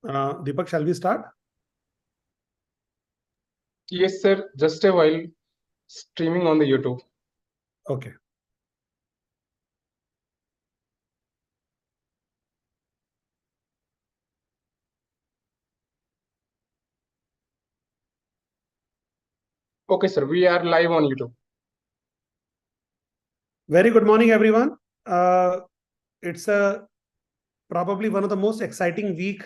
Deepak, shall we start? Yes, sir. Just a while streaming on the YouTube. Okay. Okay, sir. We are live on YouTube. Very good morning, everyone. It's probably one of the most exciting week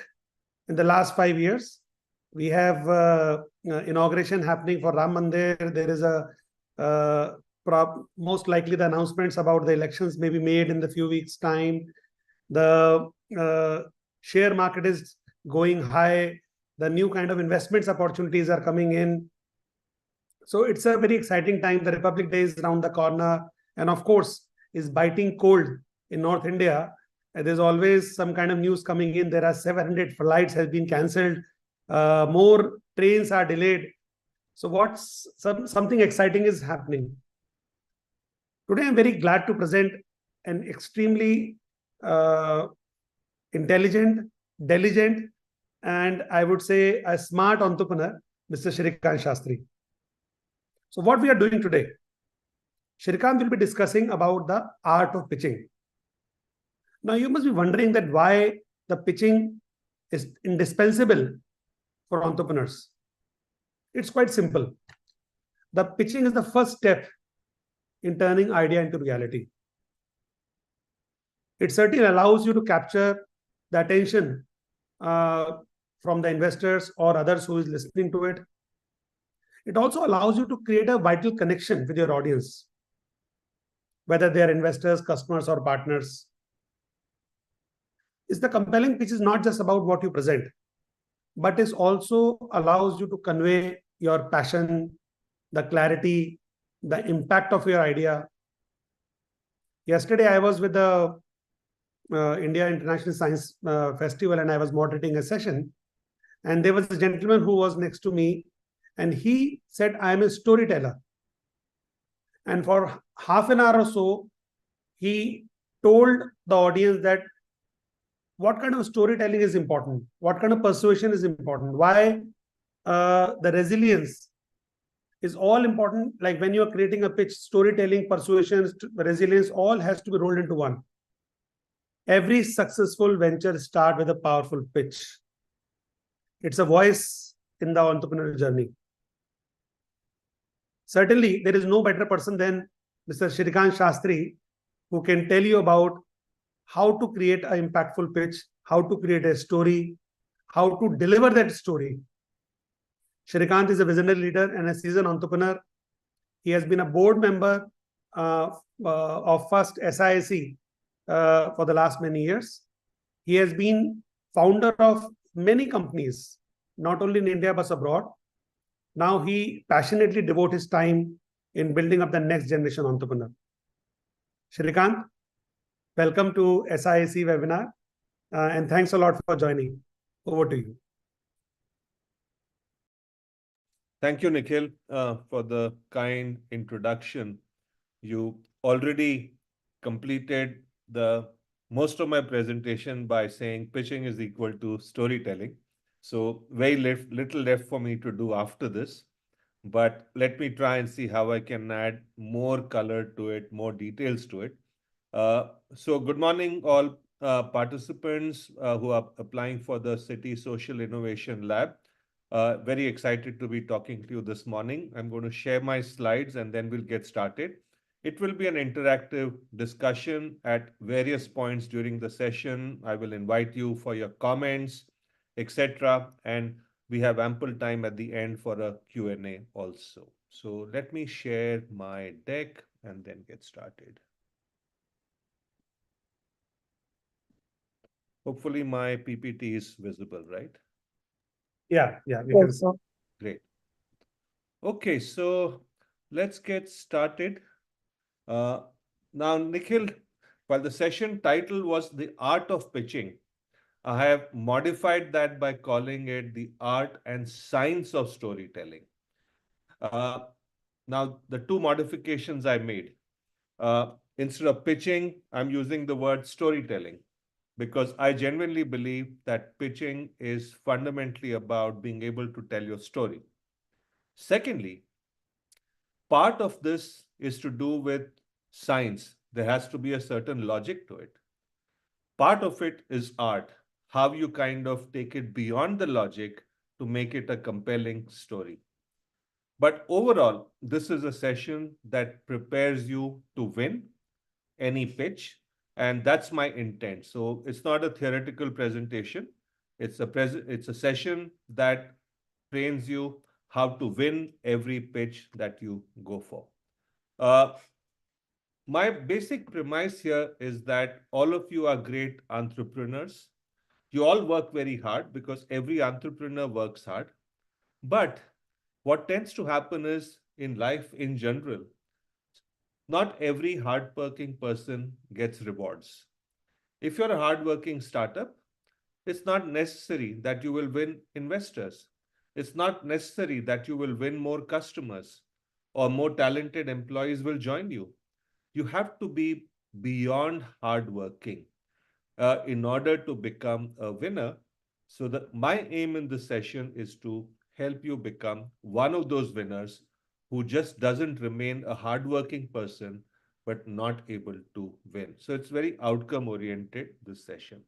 in the last 5 years. We have inauguration happening for Ram Mandir. There is most likely the announcements about the elections may be made in the few weeks' time. The share market is going high. The new kind of investments opportunities are coming in. So it's a very exciting time. The Republic Day is around the corner, and of course, is biting cold in North India. There's always some kind of news coming in. There are 700 flights has been cancelled. More trains are delayed. So something exciting is happening. Today, I'm very glad to present an extremely intelligent, diligent, and I would say a smart entrepreneur, Mr. Shrikant Shastri. So what we are doing today, Shrikant will be discussing about the art of pitching. Now you must be wondering that why the pitching is indispensable for entrepreneurs. It's quite simple. The pitching is the first step in turning idea into reality. It certainly allows you to capture the attention from the investors or others who is listening to it. It also allows you to create a vital connection with your audience, whether they are investors, customers, or partners. Is the compelling pitch is not just about what you present, but it also allows you to convey your passion, the clarity, the impact of your idea. Yesterday, I was with the India International Science Festival and I was moderating a session. And there was a gentleman who was next to me and he said, I am a storyteller. And for half an hour or so, he told the audience that what kind of storytelling is important, what kind of persuasion is important, why the resilience is all important. Like when you are creating a pitch, storytelling, persuasion, resilience, all has to be rolled into one. Every successful venture starts with a powerful pitch. It's a voice in the entrepreneurial journey. Certainly, there is no better person than Mr. Shrikant Shastri who can tell you about how to create an impactful pitch, how to create a story, how to deliver that story. Shrikant is a visionary leader and a seasoned entrepreneur. He has been a board member of First SIIC for the last many years. He has been founder of many companies, not only in India but abroad. Now he passionately devotes his time in building up the next generation entrepreneur. Shrikant, welcome to SIIC webinar and thanks a lot for joining. Over to you. Thank you, Nikhil, for the kind introduction. You already completed most of my presentation by saying pitching is equal to storytelling. So very little left for me to do after this. But let me try and see how I can add more color to it, more details to it. So good morning, all participants who are applying for the City Social Innovation Lab. Very excited to be talking to you this morning. I'm going to share my slides and then we'll get started. It will be an interactive discussion at various points during the session. I will invite you for your comments, etc. And we have ample time at the end for a Q&A also. So let me share my deck and then get started. Hopefully my PPT is visible, right? Yeah, we can. Great. Okay, so let's get started. Now, Nikhil, while the session title was The Art of Pitching, I have modified that by calling it The Art and Science of Storytelling. Now, the two modifications I made. Instead of pitching, I'm using the word storytelling. because I genuinely believe that pitching is fundamentally about being able to tell your story. Secondly, part of this is to do with science. There has to be a certain logic to it. Part of it is art, how you kind of take it beyond the logic to make it a compelling story. But overall, this is a session that prepares you to win any pitch, and that's my intent. So it's not a theoretical presentation. It's a session that trains you how to win every pitch that you go for. My basic premise here is that all of you are great entrepreneurs. You all work very hard because every entrepreneur works hard. But what tends to happen is in life in general, not every hardworking person gets rewards. If you're a hardworking startup, it's not necessary that you will win investors. It's not necessary that you will win more customers or more talented employees will join you. You have to be beyond hardworking in order to become a winner. So my aim in this session is to help you become one of those winners who just doesn't remain a hardworking person, but not able to win. So it's very outcome oriented, this session.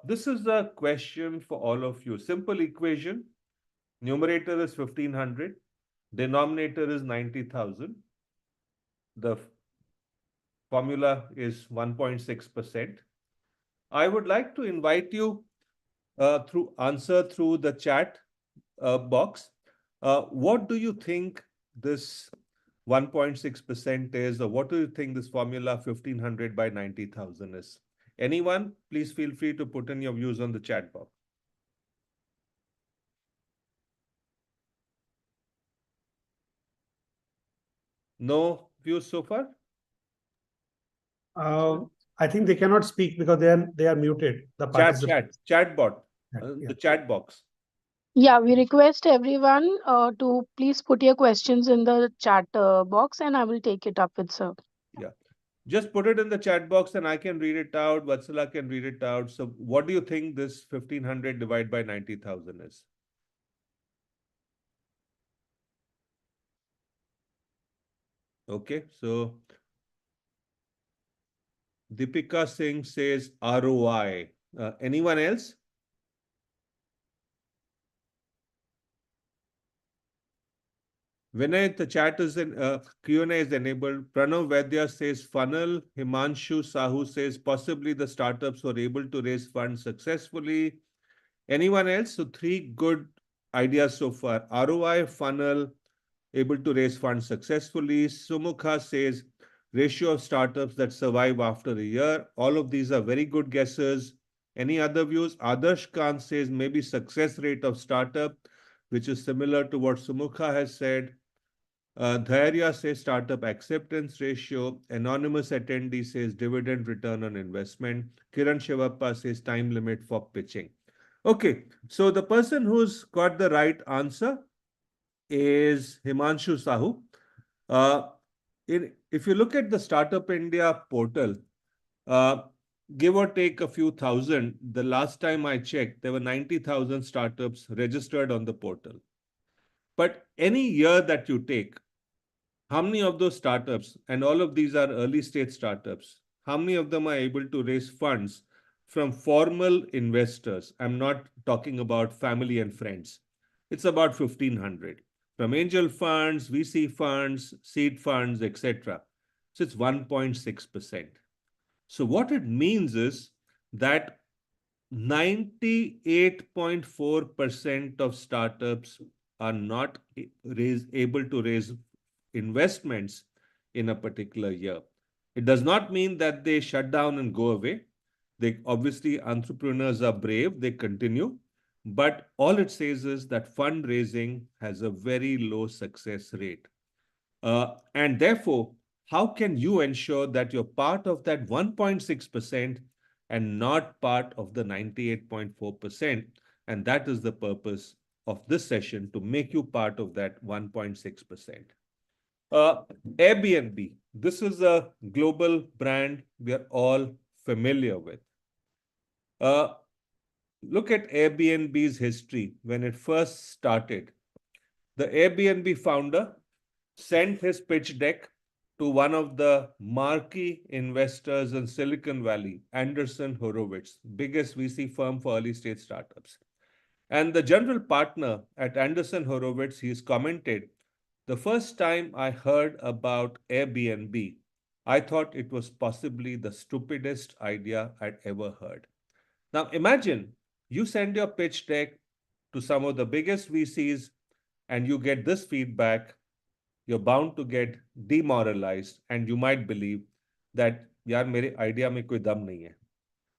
This is the question for all of you. Simple equation. Numerator is 1500. Denominator is 90,000. The formula is 1.6%. I would like to invite you through the chat box. What do you think this 1.6% is, or what do you think this formula 1500 by 90,000 is? Anyone, please feel free to put in your views on the chat box. No views so far? I think they cannot speak because they are muted. The Chat bot, Yeah. the chat box. Yeah, we request everyone to please put your questions in the chat box and I will take it up with sir. Yeah. Just put it in the chat box and I can read it out. Vatsala can read it out. So what do you think this 1500 divided by 90,000 is? Okay, so Deepika Singh says ROI. Anyone else? Vinay, the chat is in Q&A is enabled. Pranav Vaidya says funnel. Himanshu Sahu says possibly the startups were able to raise funds successfully. Anyone else? So 3 good ideas so far. ROI, funnel, able to raise funds successfully. Sumukha says ratio of startups that survive after a year. All of these are very good guesses. Any other views? Adarsh Khan says maybe success rate of startup, which is similar to what Sumukha has said. Dhairya says startup acceptance ratio. Anonymous attendee says dividend return on investment. Kiran Shivappa says time limit for pitching. Okay, so the person who's got the right answer is Himanshu Sahu. If you look at the Startup India portal, give or take a few thousand, the last time I checked, there were 90,000 startups registered on the portal. But any year that you take, how many of those startups, and all of these are early stage startups, how many of them are able to raise funds from formal investors? I'm not talking about family and friends. It's about 1,500 from angel funds, VC funds, seed funds, etc. So it's 1.6%. So what it means is that 98.4% of startups are not able to raise investments in a particular year. It does not mean that they shut down and go away. They obviously, entrepreneurs are brave, they continue. But all it says is that fundraising has a very low success rate. And therefore, how can you ensure that you're part of that 1.6% and not part of the 98.4%? And that is the purpose of this session, to make you part of that 1.6%. Airbnb, this is a global brand we are all familiar with. Look at Airbnb's history when it first started. The Airbnb founder sent his pitch deck to one of the marquee investors in Silicon Valley, Andreessen Horowitz, biggest VC firm for early stage startups. And the general partner at Andreessen Horowitz, he's commented, the first time I heard about Airbnb, I thought it was possibly the stupidest idea I'd ever heard. Now imagine you send your pitch deck to some of the biggest VCs and you get this feedback, you're bound to get demoralized and you might believe that yaar mere idea mein koi dum nahi hai.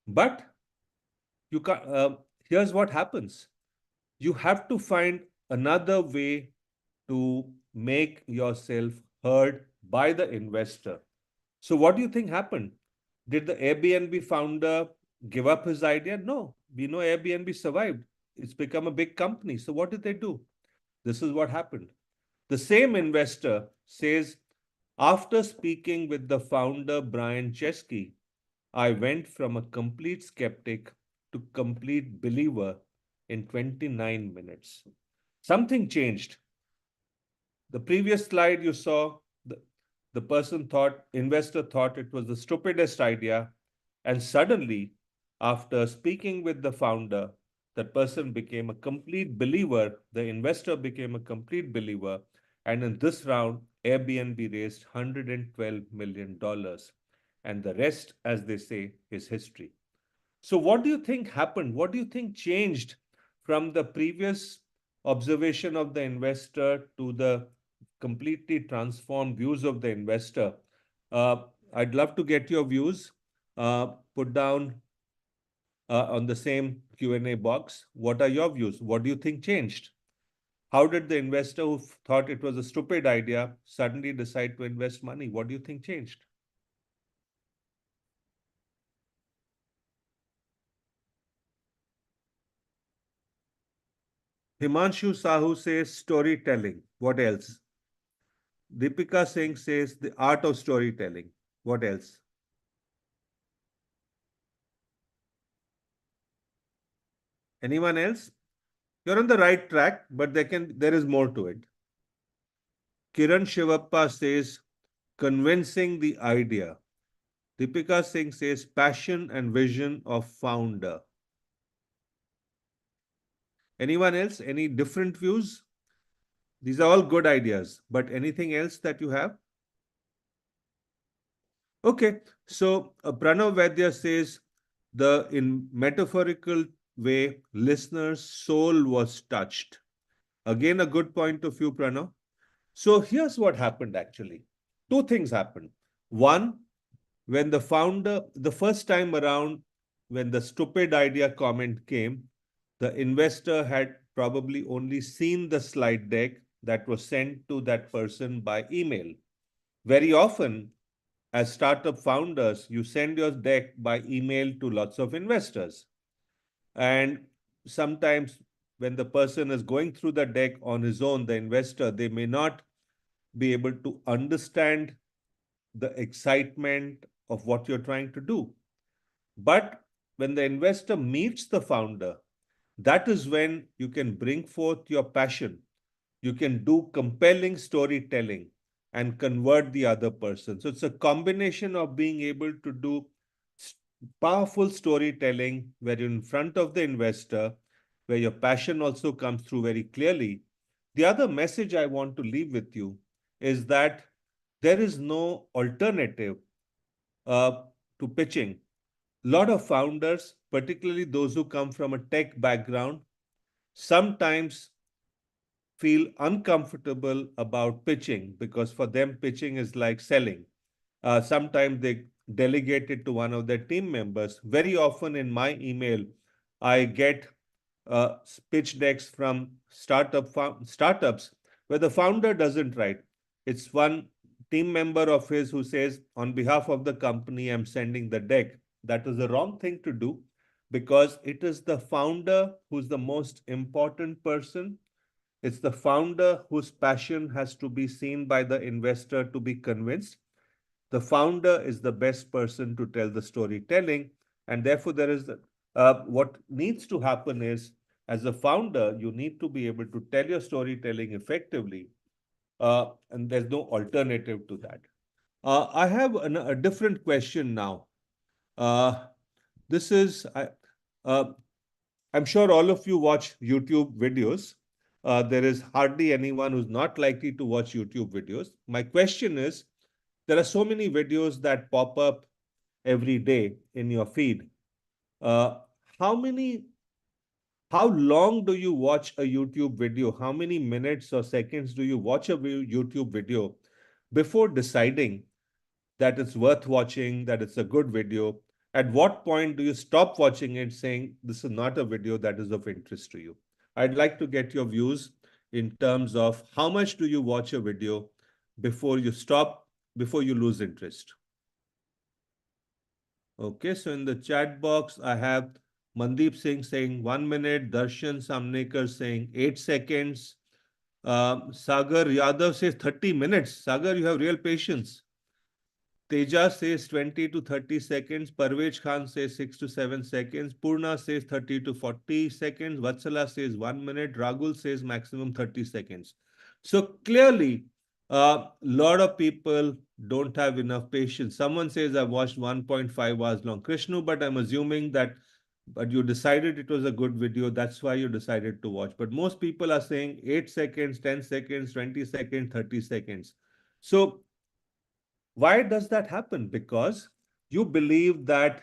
But you here's what happens. You have to find another way to make yourself heard by the investor. So what do you think happened? Did the Airbnb founder give up his idea? No, we know Airbnb survived. It's become a big company. So what did they do? This is what happened. The same investor says, after speaking with the founder, Brian Chesky, I went from a complete skeptic to complete believer in 29 minutes. Something changed. The previous slide you saw, the investor thought it was the stupidest idea. And suddenly, after speaking with the founder, that person became a complete believer. The investor became a complete believer. And in this round, Airbnb raised $112 million. And the rest, as they say, is history. So what do you think happened? What do you think changed from the previous observation of the investor to the completely transformed views of the investor? I'd love to get your views. Put down on the same Q&A box. What are your views? What do you think changed? How did the investor who thought it was a stupid idea suddenly decide to invest money? What do you think changed? Himanshu Sahu says storytelling. What else? Deepika Singh says the art of storytelling. What else? Anyone else? You're on the right track, but there is more to it. Kiran Shivappa says convincing the idea. Deepika Singh says passion and vision of founder. Anyone else? Any different views? These are all good ideas, but anything else that you have? Okay, so Pranav Vaidya says in metaphorical way, listener's soul was touched. Again, a good point of view, Pranav. So here's what happened actually. Two things happened. One, when the founder, the first time around, when the stupid idea comment came, the investor had probably only seen the slide deck that was sent to that person by email. Very often, as startup founders, you send your deck by email to lots of investors. And sometimes when the person is going through the deck on his own, the investor, they may not be able to understand the excitement of what you're trying to do. But when the investor meets the founder, that is when you can bring forth your passion. You can do compelling storytelling and convert the other person. So it's a combination of being able to do powerful storytelling where you're in front of the investor, where your passion also comes through very clearly. The other message I want to leave with you is that there is no alternative to pitching. A lot of founders, particularly those who come from a tech background, sometimes feel uncomfortable about pitching because for them, pitching is like selling. Sometimes they delegate it to one of their team members. Very often in my email, I get pitch decks from startups where the founder doesn't write. It's one team member of his who says, on behalf of the company, I'm sending the deck. That is the wrong thing to do because it is the founder who's the most important person. It's the founder whose passion has to be seen by the investor to be convinced. The founder is the best person to tell the storytelling, and therefore there is What needs to happen is, as a founder, you need to be able to tell your storytelling effectively, and there's no alternative to that. I have a different question now. Uh, this is, uh, I'm sure all of you watch YouTube videos. There is hardly anyone who's not likely to watch YouTube videos. My question is, there are so many videos that pop up every day in your feed. Uh, how many, how long do you watch a YouTube video? How many minutes or seconds do you watch a YouTube video before deciding that it's worth watching, that it's a good video? At what point do you stop watching it saying this is not a video that is of interest to you? I'd like to get your views in terms of how much do you watch a video before you stop, before you lose interest. Okay, so in the chat box, I have Mandeep Singh saying 1 minute, Darshan Samnekar saying 8 seconds. Sagar Yadav says 30 minutes. Sagar, you have real patience. Teja says 20 to 30 seconds. Parvez Khan says 6 to 7 seconds. Purna says 30 to 40 seconds. Vatsala says 1 minute. Ragul says maximum 30 seconds. So clearly, a lot of people don't have enough patience. Someone says I've watched 1.5 hours long. Krishnu, but I'm assuming that but you decided it was a good video. That's why you decided to watch. But most people are saying 8 seconds, 10 seconds, 20 seconds, 30 seconds. So why does that happen? Because you believe that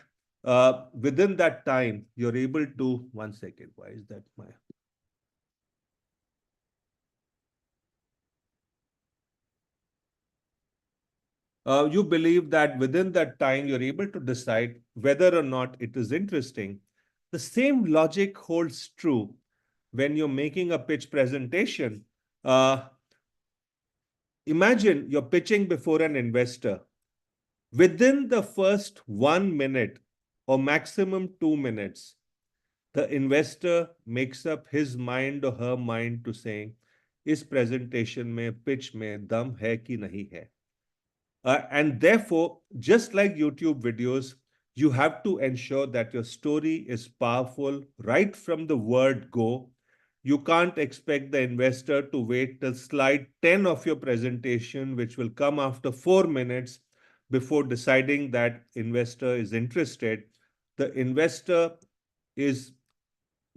within that time, you're able to, 1 second, why is that my... you believe that within that time, you're able to decide whether or not it is interesting. The same logic holds true when you're making a pitch presentation. Imagine you're pitching before an investor. Within the first 1 minute or maximum 2 minutes, the investor makes up his mind or her mind to saying, इस presentation में, pitch में दम है कि नहीं है. And therefore, just like YouTube videos, you have to ensure that your story is powerful right from the word go. You can't expect the investor to wait till slide 10 of your presentation, which will come after 4 minutes, before deciding that investor is interested. The investor is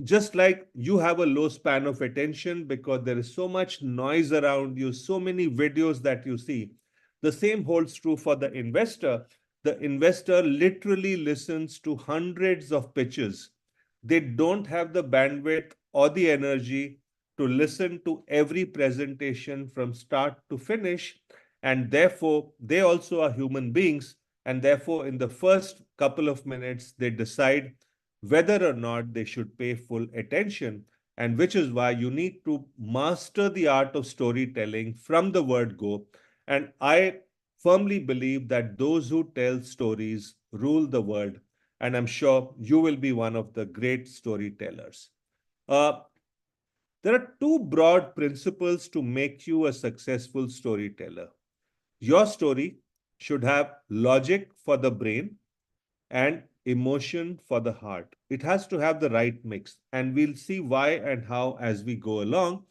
just like you have a low span of attention because there is so much noise around you, so many videos that you see. The same holds true for the investor. The investor literally listens to hundreds of pitches. They don't have the bandwidth or the energy to listen to every presentation from start to finish. And therefore, they also are human beings. And therefore, in the first couple of minutes, they decide whether or not they should pay full attention. And which is why you need to master the art of storytelling from the word go. And I firmly believe that those who tell stories rule the world. And I'm sure you will be one of the great storytellers. There are two broad principles to make you a successful storyteller. Your story should have logic for the brain and emotion for the heart. It has to have the right mix, and we'll see why and how as we go along.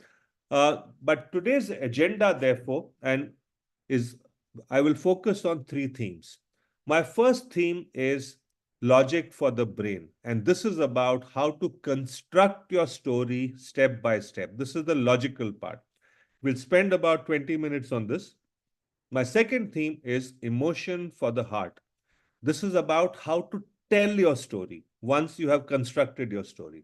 But today's agenda, therefore, I will focus on 3 themes. My first theme is logic for the brain, and this is about how to construct your story step by step. This is the logical part. We'll spend about 20 minutes on this. My second theme is emotion for the heart. This is about how to tell your story once you have constructed your story.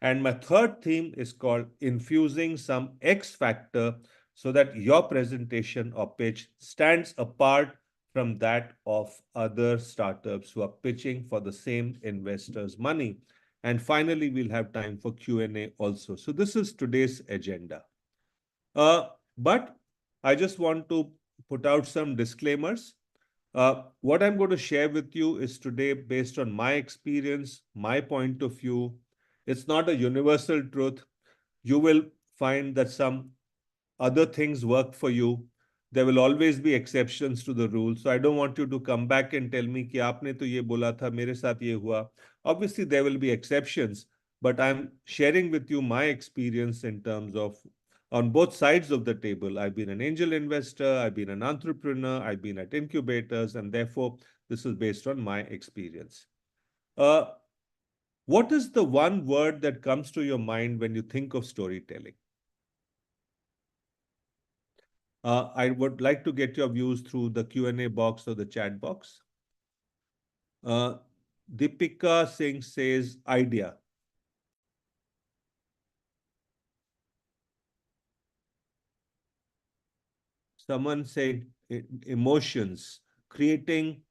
And my third theme is called infusing some X factor so that your presentation or pitch stands apart from that of other startups who are pitching for the same investors' money. And finally, we'll have time for Q&A also. So this is today's agenda. But I just want to put out some disclaimers. What I'm going to share with you is today based on my experience, my point of view. It's not a universal truth. You will find that some other things work for you. there will always be exceptions to the rule. So I don't want you to come back and tell me कि आपने तो ये बोला था, मेरे साथ ये हुआ. Obviously, there will be exceptions, but I'm sharing with you my experience in terms of on both sides of the table. I've been an angel investor, I've been an entrepreneur, I've been at incubators, and therefore this is based on my experience. What is the one word that comes to your mind when you think of storytelling? I would like to get your views through the Q&A box or the chat box. Deepika Singh says idea. Someone said emotions, creating,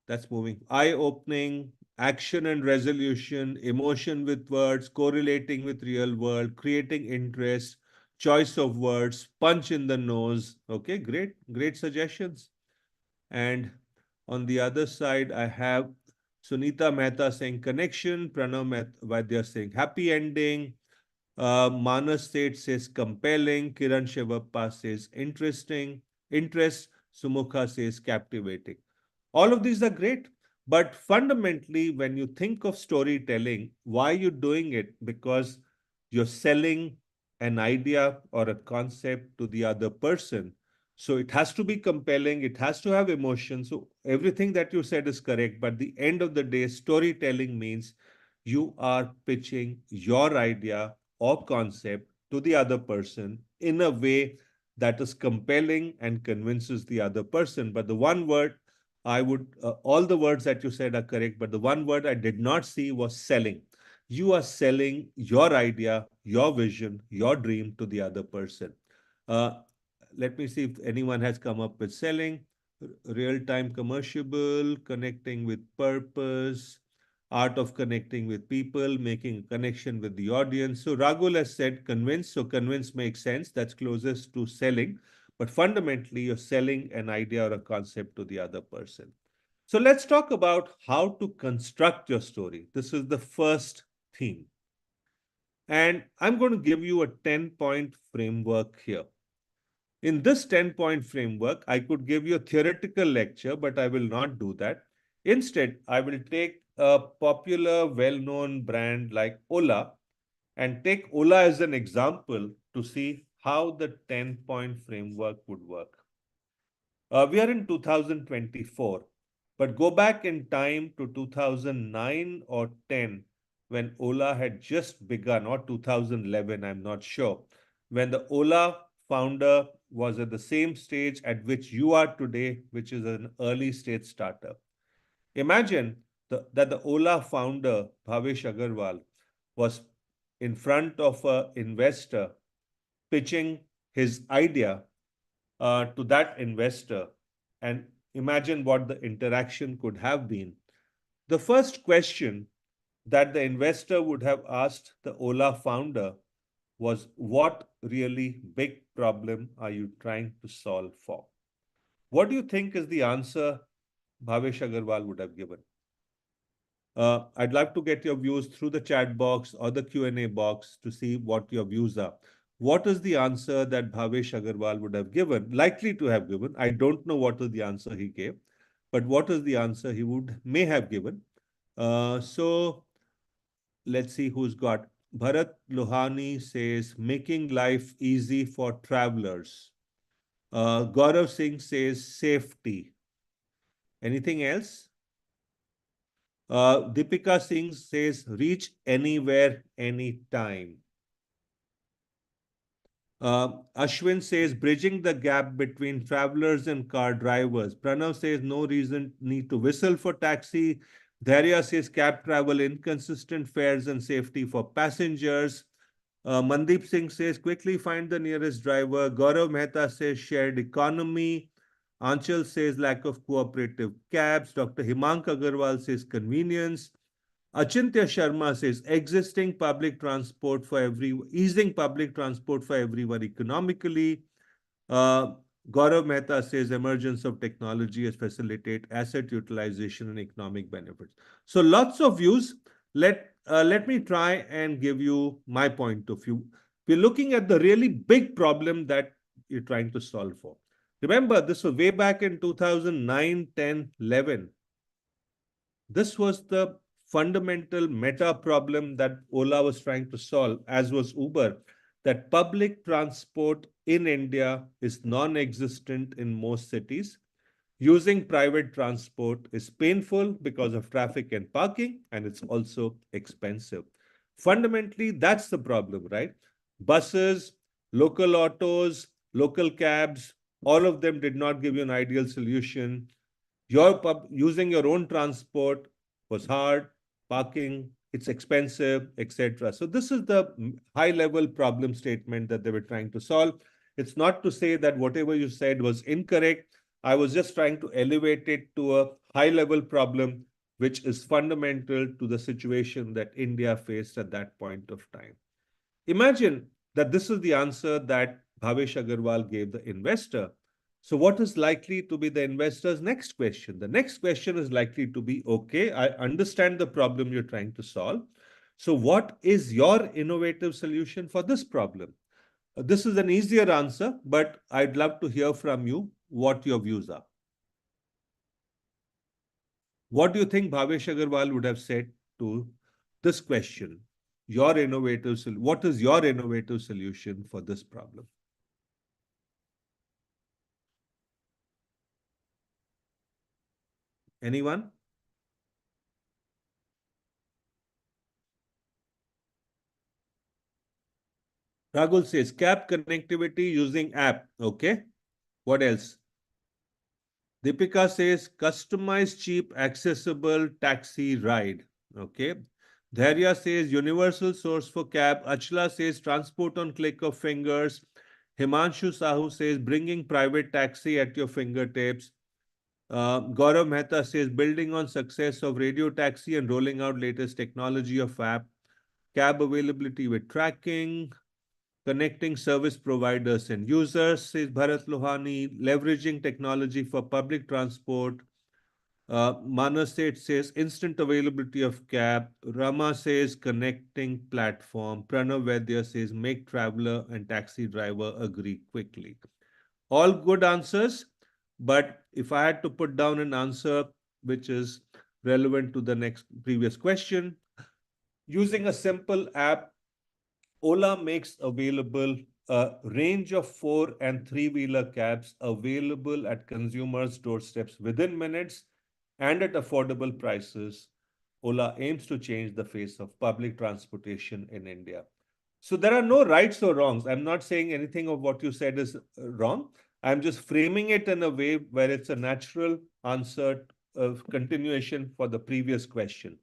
that's moving, eye-opening, action and resolution, emotion with words, correlating with real world, creating interest, choice of words, punch in the nose. Okay, great suggestions. And on the other side, I have Sunita Mehta saying connection, Pranav Vaidya saying happy ending, Manas Seth says compelling, Kiran Shivappa says interesting, interest, Sumukha says captivating. All of these are great, but fundamentally, when you think of storytelling, why are you doing it? Because you're selling an idea or a concept to the other person. So it has to be compelling, it has to have emotion. So everything that you said is correct, but at the end of the day, storytelling means you are pitching your idea or concept to the other person in a way that is compelling and convinces the other person. But the one word all the words that you said are correct, but the one word I did not see was selling. You are selling your idea, your vision, your dream to the other person. Let me see if anyone has come up with selling, real-time commercial, connecting with purpose, art of connecting with people, making a connection with the audience. So Ragul has said convince. So convince makes sense. That's closest to selling. But fundamentally, you're selling an idea or a concept to the other person. So let's talk about how to construct your story. This is the first theme. And I'm going to give you a 10-point framework here. In this 10-point framework, I could give you a theoretical lecture, but I will not do that. Instead, I will take a popular, well-known brand like Ola and take Ola as an example to see how the 10-point framework would work. We are in 2024, but go back in time to 2009 or 10 when Ola had just begun, or 2011, I'm not sure, when the Ola founder was at the same stage at which you are today, which is an early stage startup. Imagine that the Ola founder, Bhavesh Agarwal, was in front of an investor pitching his idea to that investor, and imagine what the interaction could have been. The first question that the investor would have asked the Ola founder was, what really big problem are you trying to solve for? What do you think is the answer Bhavesh Agarwal would have given? I'd like to get your views through the chat box or the Q&A box to see what your views are. What is the answer that Bhavesh Agarwal would have given, likely to have given? I don't know what is the answer he gave, but what is the answer he may have given? So let's see who's got. Bharat Lohani says, making life easy for travelers. Gaurav Singh says, safety. Anything else? Deepika Singh says, reach anywhere, anytime. Ashwin says, bridging the gap between travelers and car drivers. Pranav says, no reason need to whistle for taxi. Dharya says, cab travel, inconsistent fares and safety for passengers. Mandeep Singh says, quickly find the nearest driver. Gaurav Mehta says, shared economy. Anchal says, lack of cooperative cabs. Dr. Himank Agarwal says, convenience. Achintya Sharma says, easing public transport for everyone economically. Gaurav Mehta says, emergence of technology has facilitate asset utilization and economic benefits. So lots of views. Let me try and give you my point of view. We're looking at the really big problem that you're trying to solve for. Remember, this was way back in 2009, 10, 11. This was the fundamental meta problem that Ola was trying to solve, as was Uber, that public transport in India is non-existent in most cities. Using private transport is painful because of traffic and parking, and it's also expensive. Fundamentally, that's the problem, right? Buses, local autos, local cabs, all of them did not give you an ideal solution. Using your own transport was hard, parking, it's expensive, etc. So this is the high-level problem statement that they were trying to solve. It's not to say that whatever you said was incorrect. I was just trying to elevate it to a high-level problem, which is fundamental to the situation that India faced at that point of time. Imagine that this is the answer that Bhavesh Agarwal gave the investor. So what is likely to be the investor's next question? The next question is likely to be, okay, I understand the problem you're trying to solve. So what is your innovative solution for this problem? This is an easier answer, but I'd love to hear from you what your views are. What do you think Bhavesh Agarwal would have said to this question? What is your innovative solution for this problem? Anyone? Ragul says cab connectivity using app. Okay. What else? Deepika says customized, cheap, accessible taxi ride. Okay. Dhairya says universal source for cab. Achla says transport on click of fingers. Himanshu Sahu says bringing private taxi at your fingertips. Gaurav Mehta says building on success of radio taxi and rolling out latest technology of app. Cab availability with tracking. Connecting service providers and users, says Bharat Lohani. Leveraging technology for public transport. Manas says instant availability of cab. Rama says connecting platform. Pranav Vaidya says make traveler and taxi driver agree quickly. All good answers, but if I had to put down an answer which is relevant to the previous question, using a simple app, Ola makes available a range of 4 and 3-wheeler cabs available at consumers' doorsteps within minutes and at affordable prices. Ola aims to change the face of public transportation in India. So there are no rights or wrongs. I'm not saying anything of what you said is wrong. I'm just framing it in a way where it's a natural answer of continuation for the previous question.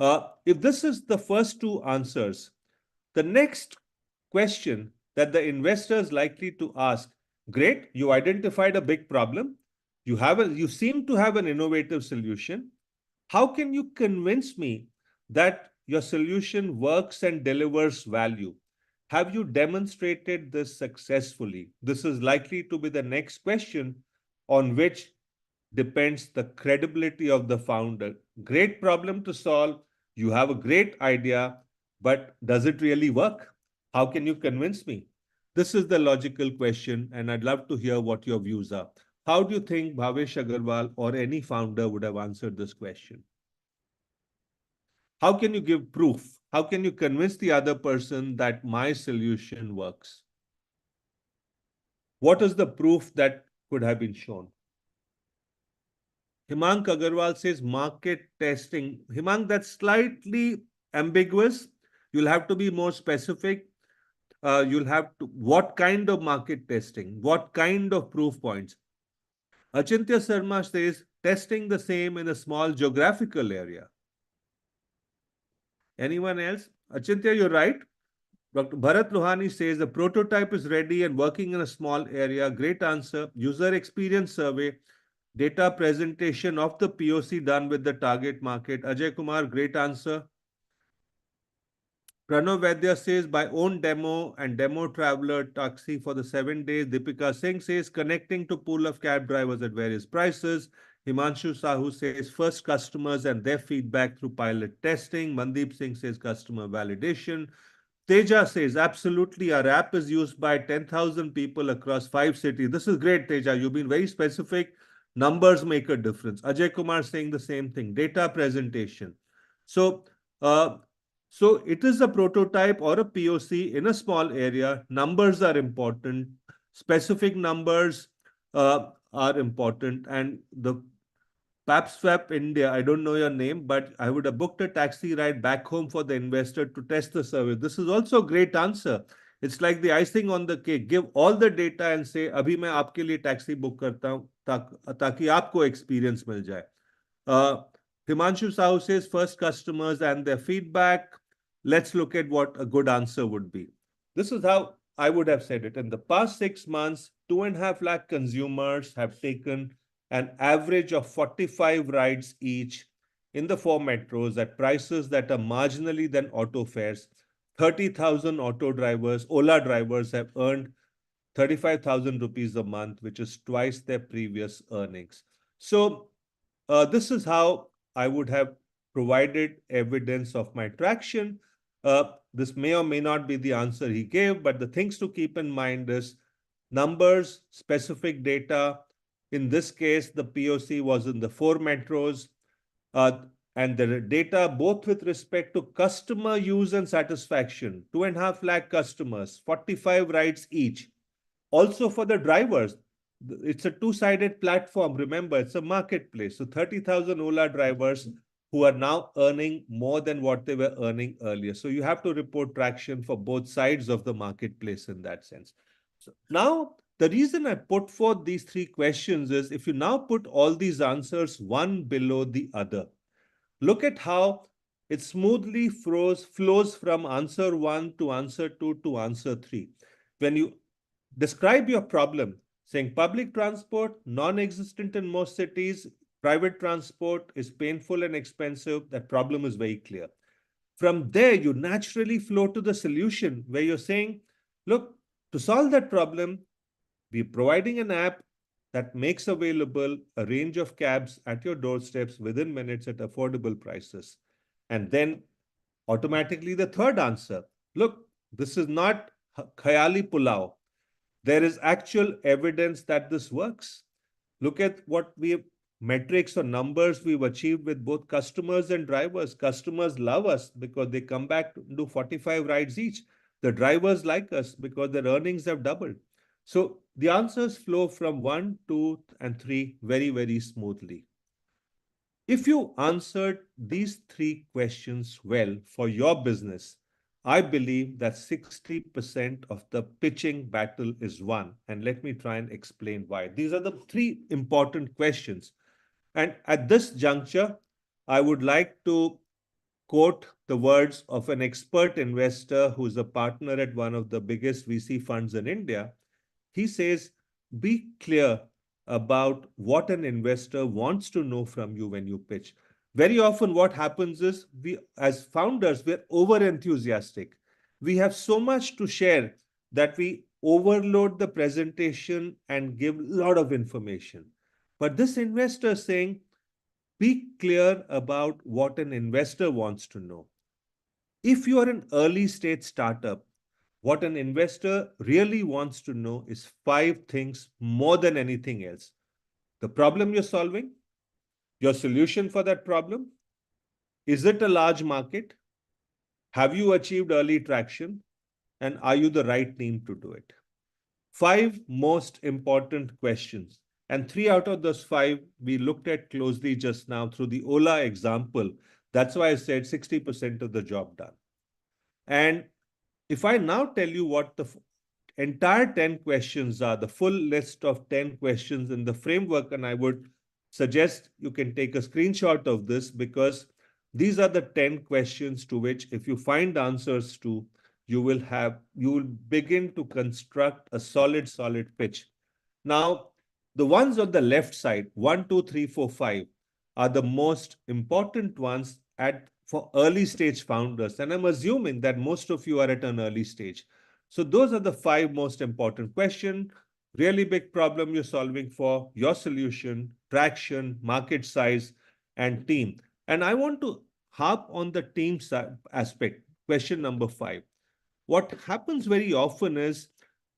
If this is the first two answers, the next question that the investor is likely to ask, great, you identified a big problem. You seem to have an innovative solution. How can you convince me that your solution works and delivers value? Have you demonstrated this successfully? This is likely to be the next question on which depends the credibility of the founder. Great problem to solve. You have a great idea, but does it really work? How can you convince me? This is the logical question, and I'd love to hear what your views are. How do you think Bhavesh Agarwal or any founder would have answered this question? How can you give proof? How can you convince the other person that my solution works? What is the proof that could have been shown? Himank Agarwal says market testing. Himank, that's slightly ambiguous. You'll have to be more specific. What kind of market testing? What kind of proof points? Achintya Sarma says testing the same in a small geographical area. Anyone else? Achintya, you're right. Dr. Bharat Lohani says the prototype is ready and working in a small area. Great answer. User experience survey. Data presentation of the POC done with the target market. Ajay Kumar, great answer. Pranav Vaidya says by own demo and demo traveler taxi for the 7 days. Deepika Singh says connecting to pool of cab drivers at various prices. Himanshu Sahu says first customers and their feedback through pilot testing. Mandeep Singh says customer validation. Teja says, absolutely, our app is used by 10,000 people across 5 cities. This is great, Teja. You've been very specific. Numbers make a difference. Ajay Kumar saying the same thing. Data presentation. So, uh, so it is a prototype or a POC in a small area. Numbers are important. Specific numbers are important. And the PapSwap India, I don't know your name, but I would have booked a taxi ride back home for the investor to test the service. This is also a great answer. It's like the icing on the cake. Give all the data and say, अभी मैं आपके लिए taxi book करता हूँ ताकि आपको experience मिल जाए. Himanshu Sahu says first customers and their feedback. Let's look at what a good answer would be. This is how I would have said it. In the past 6 months, 2.5 lakh consumers have taken an average of 45 rides each in the 4 metros at prices that are marginally than auto fares. 30,000 auto drivers, Ola drivers have earned 35,000 rupees a month, which is twice their previous earnings. So this is how I would have provided evidence of my traction. This may or may not be the answer he gave, but the things to keep in mind is numbers, specific data. In this case, the POC was in the 4 metros, and the data both with respect to customer use and satisfaction, 2.5 lakh customers, 45 rides each. Also for the drivers, it's a two-sided platform. Remember, it's a marketplace. So 30,000 Ola drivers who are now earning more than what they were earning earlier. So you have to report traction for both sides of the marketplace in that sense. So now, the reason I put forth these 3 questions is if you now put all these answers one below the other, look at how it smoothly flows from answer 1 to answer 2 to answer 3. When you describe your problem, saying public transport, non-existent in most cities, private transport is painful and expensive, that problem is very clear. From there, you naturally flow to the solution where you're saying, look, to solve that problem, we're providing an app that makes available a range of cabs at your doorsteps within minutes at affordable prices. And then automatically the third answer, look, this is not khayali pulao. There is actual evidence that this works. Look at what metrics or numbers we've achieved with both customers and drivers. Customers love us because they come back to do 45 rides each. The drivers like us because their earnings have doubled. So the answers flow from 1, 2, and 3 very, very smoothly. If you answered these 3 questions well for your business, I believe that 60% of the pitching battle is won. And let me try and explain why. These are the 3 important questions. And at this juncture, I would like to quote the words of an expert investor who's a partner at one of the biggest VC funds in India. He says, be clear about what an investor wants to know from you when you pitch. Very often what happens is we as founders, we're over enthusiastic. We have so much to share that we overload the presentation and give a lot of information. But this investor is saying, be clear about what an investor wants to know. If you are an early stage startup, what an investor really wants to know is 5 things more than anything else. The problem you're solving, your solution for that problem, is it a large market? Have you achieved early traction? And are you the right team to do it? 5 most important questions. And 3 out of those 5 we looked at closely just now through the Ola example. That's why I said 60% of the job done. And if I now tell you what the entire 10 questions are, the full list of 10 questions in the framework, and I would suggest you can take a screenshot of this because these are the 10 questions to which if you find answers to, you will begin to construct a solid pitch. Now, the ones on the left side, 1, 2, 3, 4, 5, are the most important ones for early stage founders. And I'm assuming that most of you are at an early stage. So those are the 5 most important questions. Really big problem you're solving for, your solution, traction, market size, and team. And I want to harp on the team aspect, question number 5. what happens very often is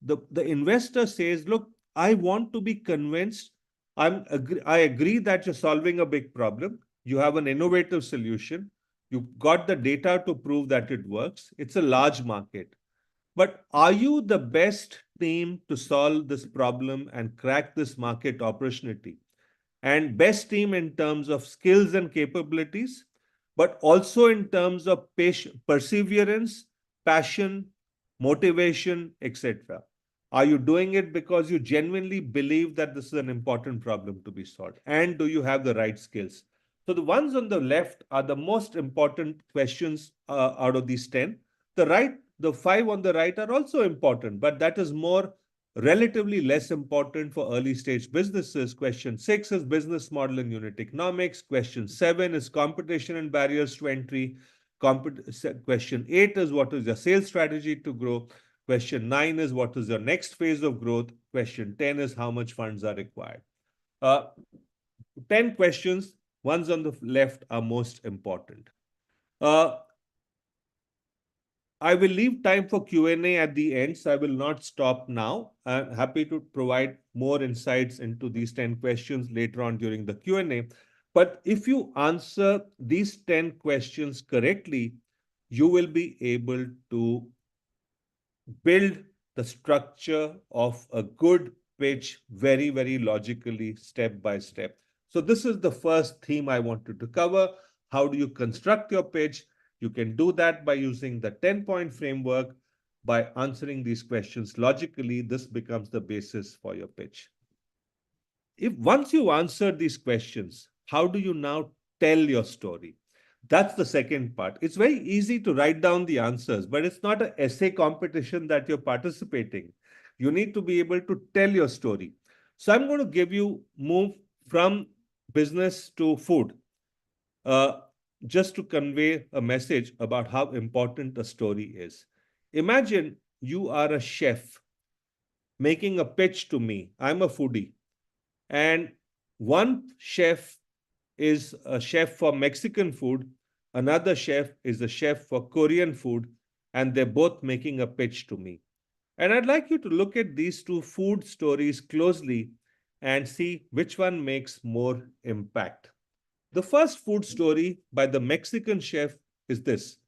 the investor says, look, I want to be convinced. I agree that you're solving a big problem. You have an innovative solution. You've got the data to prove that it works. It's a large market. But are you the best team to solve this problem and crack this market opportunity? And best team in terms of skills and capabilities, but also in terms of perseverance, passion, motivation, etc. Are you doing it because you genuinely believe that this is an important problem to be solved? And do you have the right skills? So the ones on the left are the most important questions out of these 10. The 5 on the right are also important, but that is more relatively less important for early stage businesses. Question 6 is business model and unit economics. Question 7 is competition and barriers to entry. Question 8 is what is your sales strategy to grow. Question 9 is what is your next phase of growth. Question 10 is how much funds are required. 10 questions, ones on the left are most important. I will leave time for Q&A at the end, so I will not stop now. I'm happy to provide more insights into these 10 questions later on during the Q&A. But if you answer these 10 questions correctly, you will be able to build the structure of a good pitch very, very logically, step by step. So this is the first theme I wanted to cover. How do you construct your pitch? You can do that by using the 10-point framework. By answering these questions logically, this becomes the basis for your pitch. Once you answer these questions, how do you now tell your story? That's the second part. It's very easy to write down the answers, but it's not an essay competition that you're participating. You need to be able to tell your story. So I'm going to move from business to food, just to convey a message about how important a story is. Imagine you are a chef making a pitch to me. I'm a foodie. And one chef is a chef for Mexican food, another chef is a chef for Korean food, and they're both making a pitch to me. And I'd like you to look at these two food stories closely and see which one makes more impact. The first food story by the Mexican chef is this.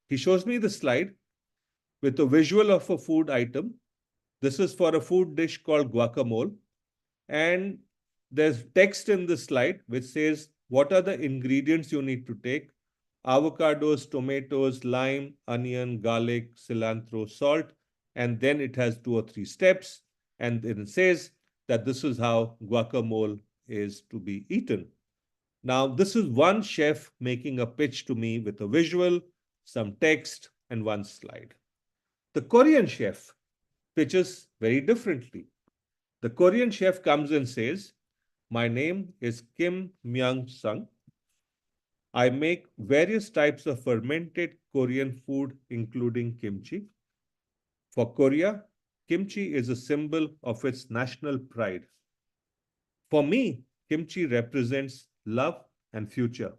He shows me the slide with a visual of a food item. This is for a food dish called guacamole. And there's text in the slide which says, what are the ingredients you need to take? Avocados, tomatoes, lime, onion, garlic, cilantro, salt. And then it has 2 or 3 steps. And then it says that this is how guacamole is to be eaten. Now, this is one chef making a pitch to me with a visual, some text, and one slide. The Korean chef pitches very differently. The Korean chef comes and says, my name is Kim Myung-sung. I make various types of fermented Korean food, including kimchi. For Korea, kimchi is a symbol of its national pride. For me, kimchi represents love and future.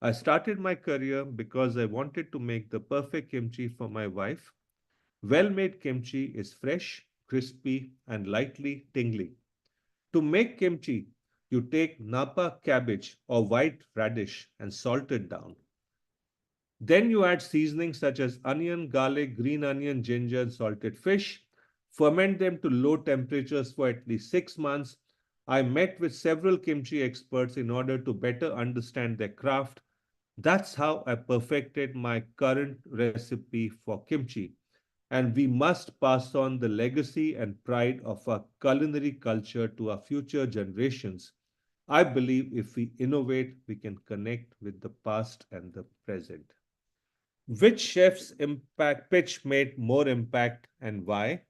I started my career because I wanted to make the perfect kimchi for my wife. Well-made kimchi is fresh, crispy, and lightly tingly. To make kimchi, you take napa cabbage or white radish and salt it down. Then you add seasonings such as onion, garlic, green onion, ginger, and salted fish. Ferment them to low temperatures for at least 6 months. I met with several kimchi experts in order to better understand their craft. That's how I perfected my current recipe for kimchi. And we must pass on the legacy and pride of our culinary culture to our future generations. I believe if we innovate, we can connect with the past and the present. Which chef's pitch made more impact and why?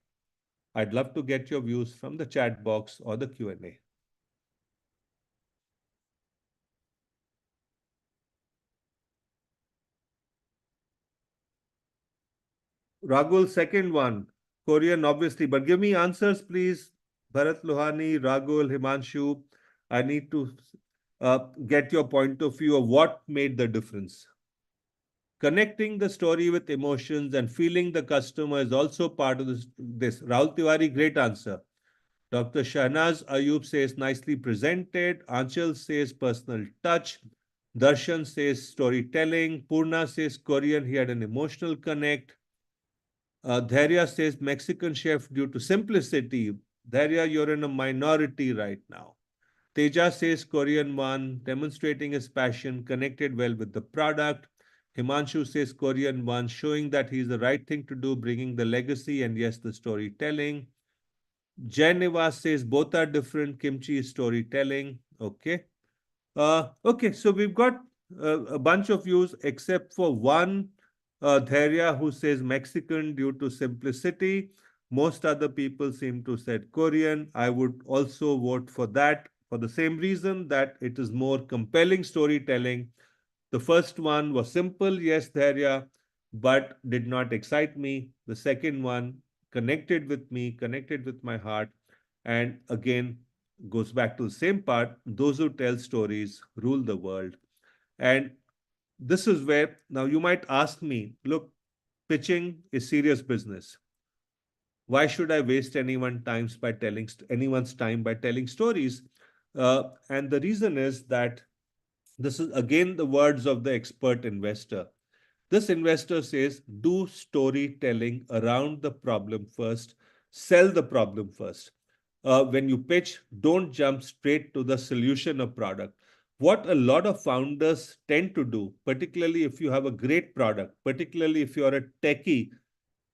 I'd love to get your views from the chat box or the Q&A. Ragul, second one, Korean, obviously, but give me answers, please. Bharat Lohani, Ragul, Himanshu, I need to get your point of view of what made the difference. Connecting the story with emotions and feeling the customer is also part of this. Rahul Tiwari, great answer. Dr. Shahnaz Ayub says nicely presented. Anchal says personal touch. Darshan says storytelling. Purna says Korean, he had an emotional connect. Dhairya says Mexican chef due to simplicity. Dhairya, you're in a minority right now. Teja says Korean one, demonstrating his passion, connected well with the product. Himanshu says Korean one, showing that he's the right thing to do, bringing the legacy and yes, the storytelling. Jay Nivas says both are different. Kimchi is storytelling. Okay. Okay, so we've got a bunch of views except for one, Dhairya, who says Mexican due to simplicity. Most other people seem to said Korean. I would also vote for that for the same reason that it is more compelling storytelling. The first one was simple, yes, Dhairya, but did not excite me. The second one connected with me, connected with my heart, and again, goes back to the same part, those who tell stories rule the world. And this is where now you might ask me, look, pitching is serious business. Why should I waste anyone's time by telling stories? And the reason is that this is again the words of the expert investor. This investor says, do storytelling around the problem first, sell the problem first. When you pitch, don't jump straight to the solution of product. What a lot of founders tend to do, particularly if you have a great product, particularly if you're a techie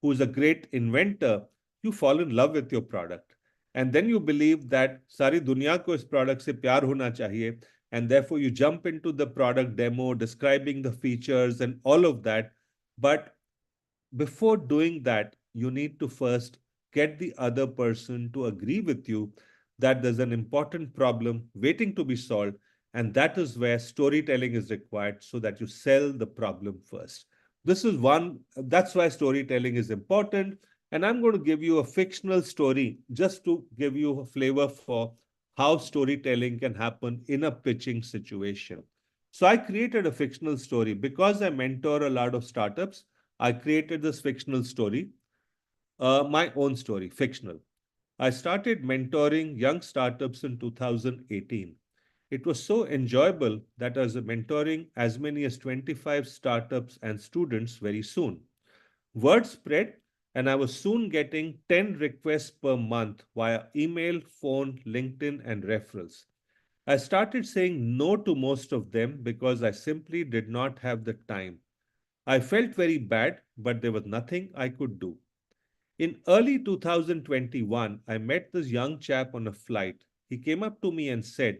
who's a great inventor, you fall in love with your product. And then you believe that sari dunya ko is product se pyar hona chahiye. And therefore you jump into the product demo, describing the features and all of that. But before doing that, you need to first get the other person to agree with you that there's an important problem waiting to be solved. And that is where storytelling is required so that you sell the problem first. This is one, that's why storytelling is important. And I'm going to give you a fictional story just to give you a flavor for how storytelling can happen in a pitching situation. So I created a fictional story because I mentor a lot of startups. I created this fictional story, my own story, fictional. I started mentoring young startups in 2018. It was so enjoyable that I was mentoring as many as 25 startups and students very soon. Word spread, and I was soon getting 10 requests per month via email, phone, LinkedIn, and referrals. I started saying no to most of them because I simply did not have the time. I felt very bad, but there was nothing I could do. In early 2021, I met this young chap on a flight. He came up to me and said,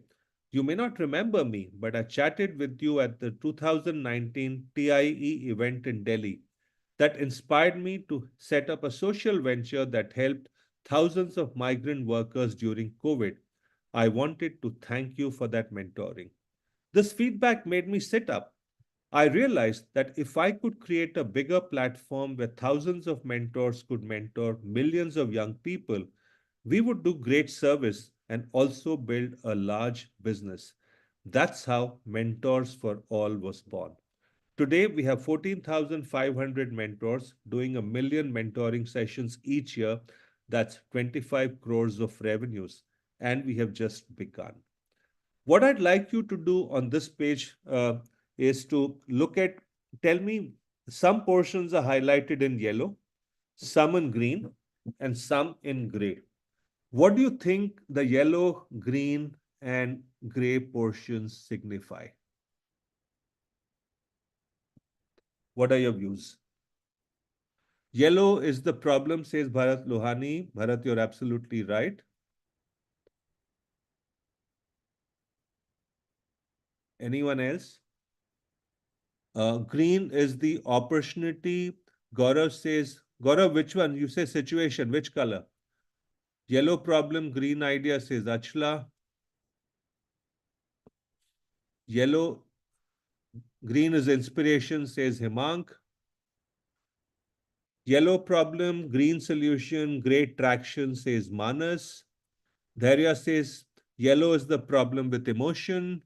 "You may not remember me, but I chatted with you at the 2019 TIE event in Delhi that inspired me to set up a social venture that helped thousands of migrant workers during COVID. I wanted to thank you for that mentoring." This feedback made me sit up. I realized that if I could create a bigger platform where thousands of mentors could mentor millions of young people, we would do great service and also build a large business. That's how Mentors for All was born. Today, we have 14,500 mentors doing 1 million mentoring sessions each year. That's 25 crores of revenues. And we have just begun. What I'd like you to do on this page is to tell me some portions are highlighted in yellow, some in green, and some in gray. What do you think the yellow, green, and gray portions signify? What are your views? Yellow is the problem, says Bharat Lohani. Bharat, you're absolutely right. Anyone else? Green is the opportunity. Gaurav says, Gaurav, which one? You say situation, which color? Yellow problem, green idea, says Achla. Yellow, green is inspiration, says Himank. Yellow problem, green solution, great traction, says Manas. Dhairya says, yellow is the problem with emotion.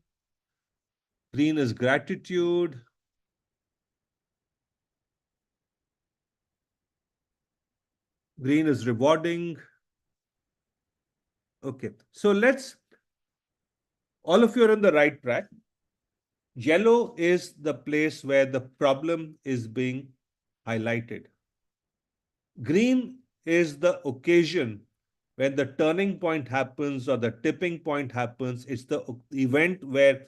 Green is gratitude. Green is rewarding. Okay, so all of you are on the right track. Yellow is the place where the problem is being highlighted. Green is the occasion when the turning point happens or the tipping point happens. It's the event where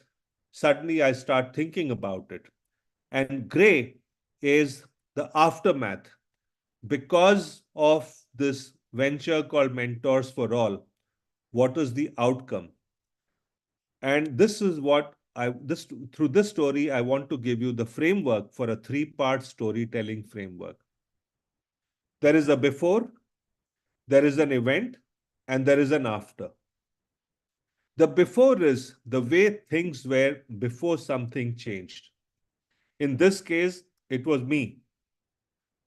suddenly I start thinking about it. And gray is the aftermath. Because of this venture called Mentors for All, what is the outcome? And this is what through this story, I want to give you the framework for a 3-part storytelling framework. There is a before, there is an event, and there is an after. The before is the way things were before something changed. In this case, it was me.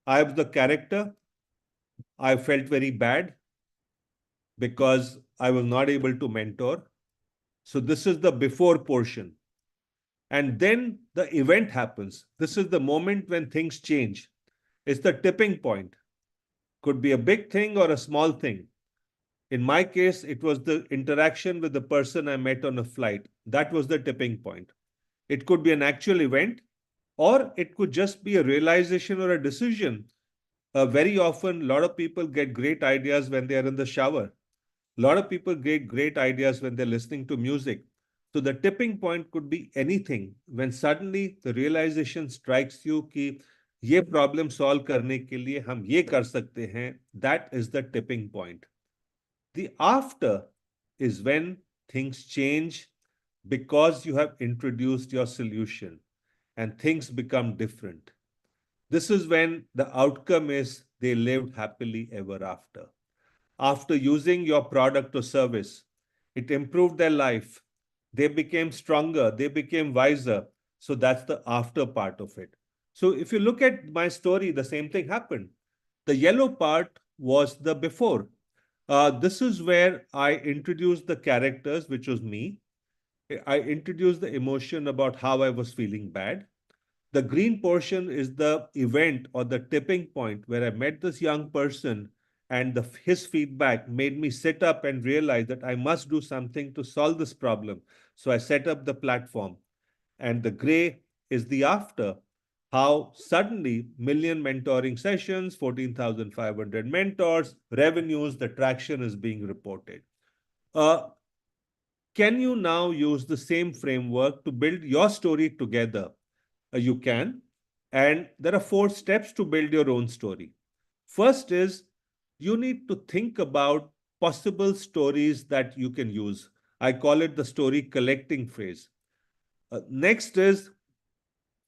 I was the character. I felt very bad because I was not able to mentor. So this is the before portion. And then the event happens. This is the moment when things change. It's the tipping point. Could be a big thing or a small thing. In my case, it was the interaction with the person I met on a flight. That was the tipping point. It could be an actual event, or it could just be a realization or a decision. Very often, a lot of people get great ideas when they are in the shower. A lot of people get great ideas when they're listening to music. So the tipping point could be anything. When suddenly the realization strikes you कि ये problem solve करने के लिए हम ये कर सकते हैं, that is the tipping point. The after is when things change because you have introduced your solution and things become different. This is when the outcome is they lived happily ever after. After using your product or service, it improved their life. They became stronger, they became wiser. So that's the after part of it. So if you look at my story, the same thing happened. The yellow part was the before. This is where I introduced the characters, which was me. I introduced the emotion about how I was feeling bad. The green portion is the event or the tipping point where I met this young person and his feedback made me sit up and realize that I must do something to solve this problem. So I set up the platform. And the gray is the after, how suddenly million mentoring sessions, 14,500 mentors, revenues, the traction is being reported. Can you now use the same framework to build your story together? You can. And there are 4 steps to build your own story. First is you need to think about possible stories that you can use. I call it the story collecting phrase. Next is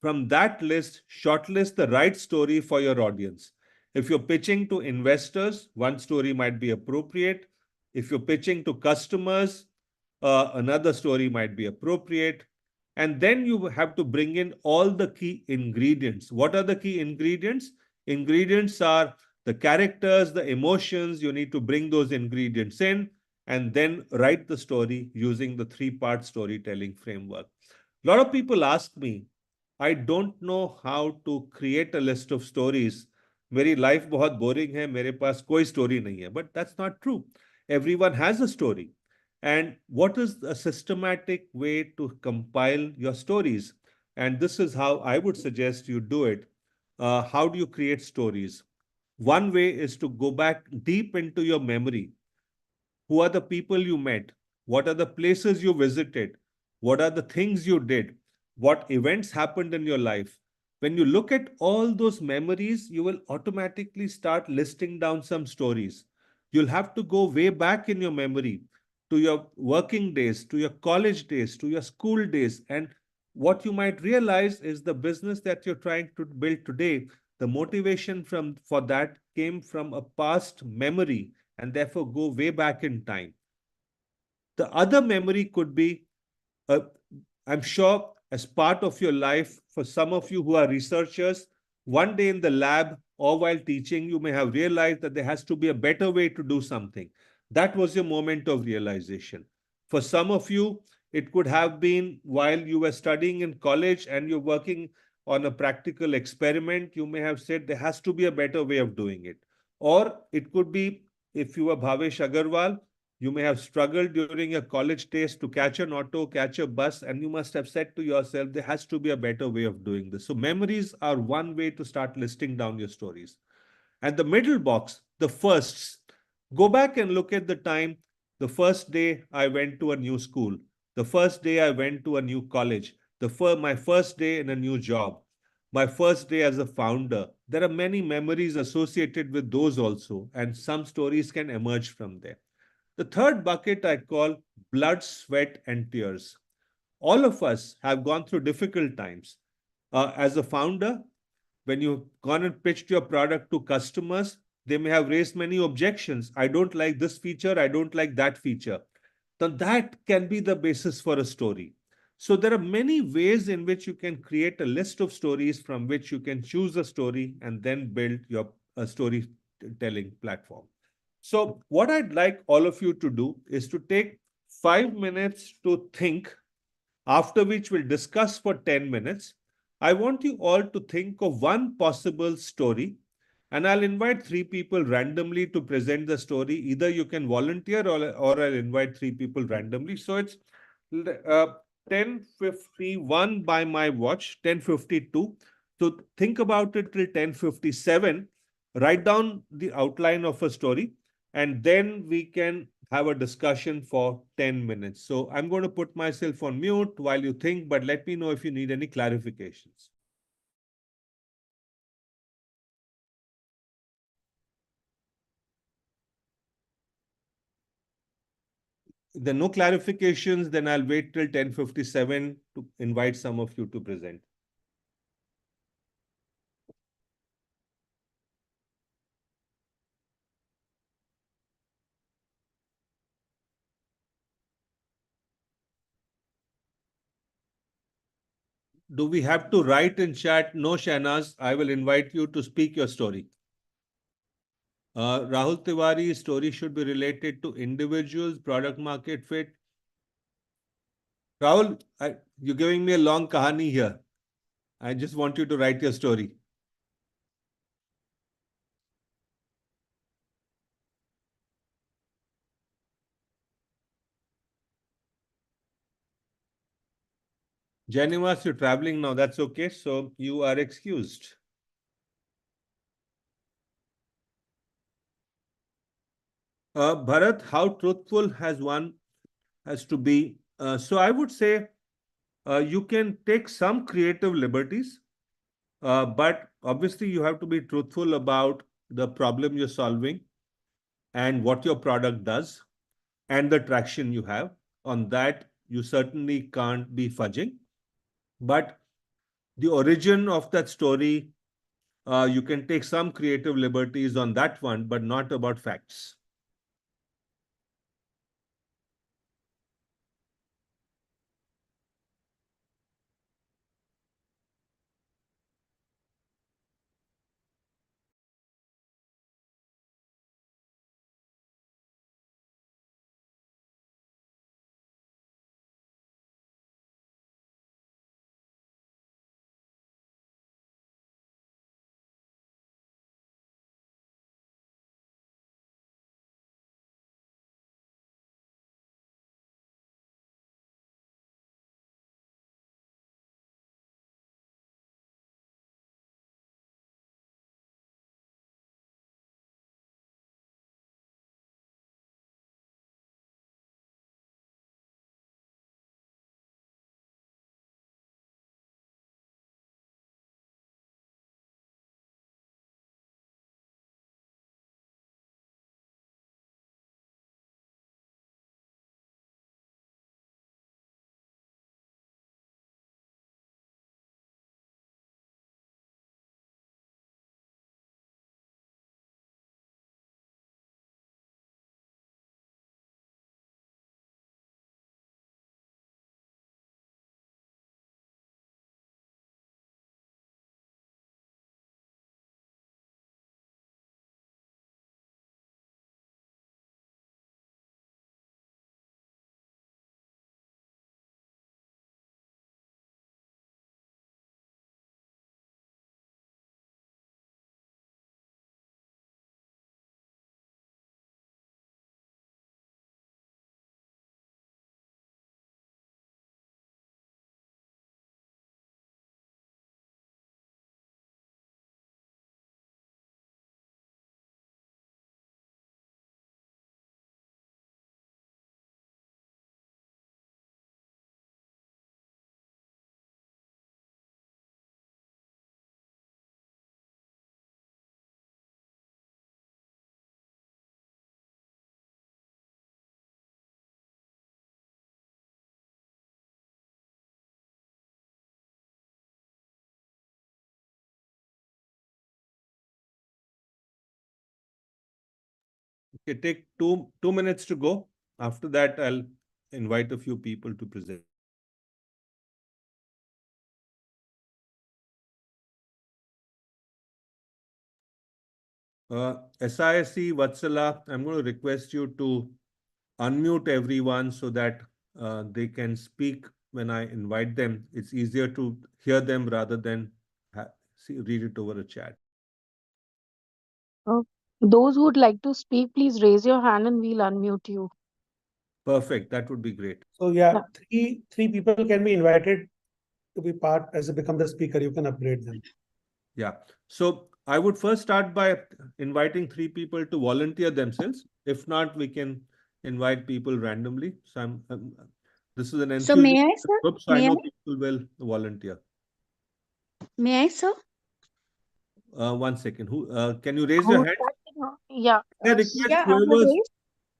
from that list, shortlist the right story for your audience. If you're pitching to investors, one story might be appropriate. If you're pitching to customers, another story might be appropriate. And then you have to bring in all the key ingredients. What are the key ingredients? Ingredients are the characters, the emotions. You need to bring those ingredients in and then write the story using the 3-part storytelling framework. A lot of people ask me, I don't know how to create a list of stories. मेरी life बहुत boring है, मेरे पास कोई story नहीं है. But that's not true. Everyone has a story. And what is a systematic way to compile your stories? And this is how I would suggest you do it. How do you create stories? One way is to go back deep into your memory. Who are the people you met? What are the places you visited? What are the things you did? What events happened in your life? When you look at all those memories, you will automatically start listing down some stories. You'll have to go way back in your memory to your working days, to your college days, to your school days. And what you might realize is the business that you're trying to build today, the motivation for that came from a past memory and therefore go way back in time. The other memory could be, I'm sure, as part of your life, for some of you who are researchers, one day in the lab or while teaching, you may have realized that there has to be a better way to do something. That was your moment of realization. For some of you, it could have been while you were studying in college and you're working on a practical experiment, you may have said there has to be a better way of doing it. Or it could be, if you are Bhavesh Agarwal, you may have struggled during your college days to catch an auto, catch a bus, and you must have said to yourself, there has to be a better way of doing this. So memories are one way to start listing down your stories. And the middle box, the firsts, go back and look at the time, the first day I went to a new school, the first day I went to a new college, my first day in a new job, my first day as a founder. There are many memories associated with those also, and some stories can emerge from there. The third bucket I call blood, sweat, and tears. All of us have gone through difficult times. As a founder, when you've gone and pitched your product to customers, they may have raised many objections. I don't like this feature, I don't like that feature. Then that can be the basis for a story. So there are many ways in which you can create a list of stories from which you can choose a story and then build your storytelling platform. So what I'd like all of you to do is to take 5 minutes to think, after which we'll discuss for 10 minutes. I want you all to think of one possible story, and I'll invite three people randomly to present the story. Either you can volunteer, or I'll invite three people randomly. So it's 10:51 by my watch, 10:52. So think about it till 10:57. Write down the outline of a story, and then we can have a discussion for 10 minutes. So I'm going to put myself on mute while you think, but let me know if you need any clarifications. If there are no clarifications, then I'll wait till 10:57 to invite some of you to present. Do we have to write in chat? No, Shahnaz, I will invite you to speak your story. Rahul Tiwari's story should be related to individuals, product market fit. Rahul, you're giving me a long kahani here. I just want you to write your story. Janivas, you're traveling now. That's okay. So you are excused. Bharat, how truthful has to be? So I would say you can take some creative liberties, but obviously you have to be truthful about the problem you're solving and what your product does and the traction you have. On that, you certainly can't be fudging. But the origin of that story, you can take some creative liberties on that one, but not about facts. Okay, take two minutes to go. After that, I'll invite a few people to present. SISC, Vatsala, I'm going to request you to unmute everyone so that they can speak when I invite them. It's easier to hear them rather than read it over a chat. Those who would like to speak, please raise your hand and we'll unmute you. Perfect. That would be great. So yeah, three people can be invited to be part as they become the speaker. You can upgrade them. Yeah. So I would first start by inviting 3 people to volunteer themselves. If not, we can invite people randomly. So this is an So may I, enthusiastic sir? group, so I May know I? people will volunteer. May I, sir? One second. Who can you raise your hand? Yeah. I request Yeah, I have raised.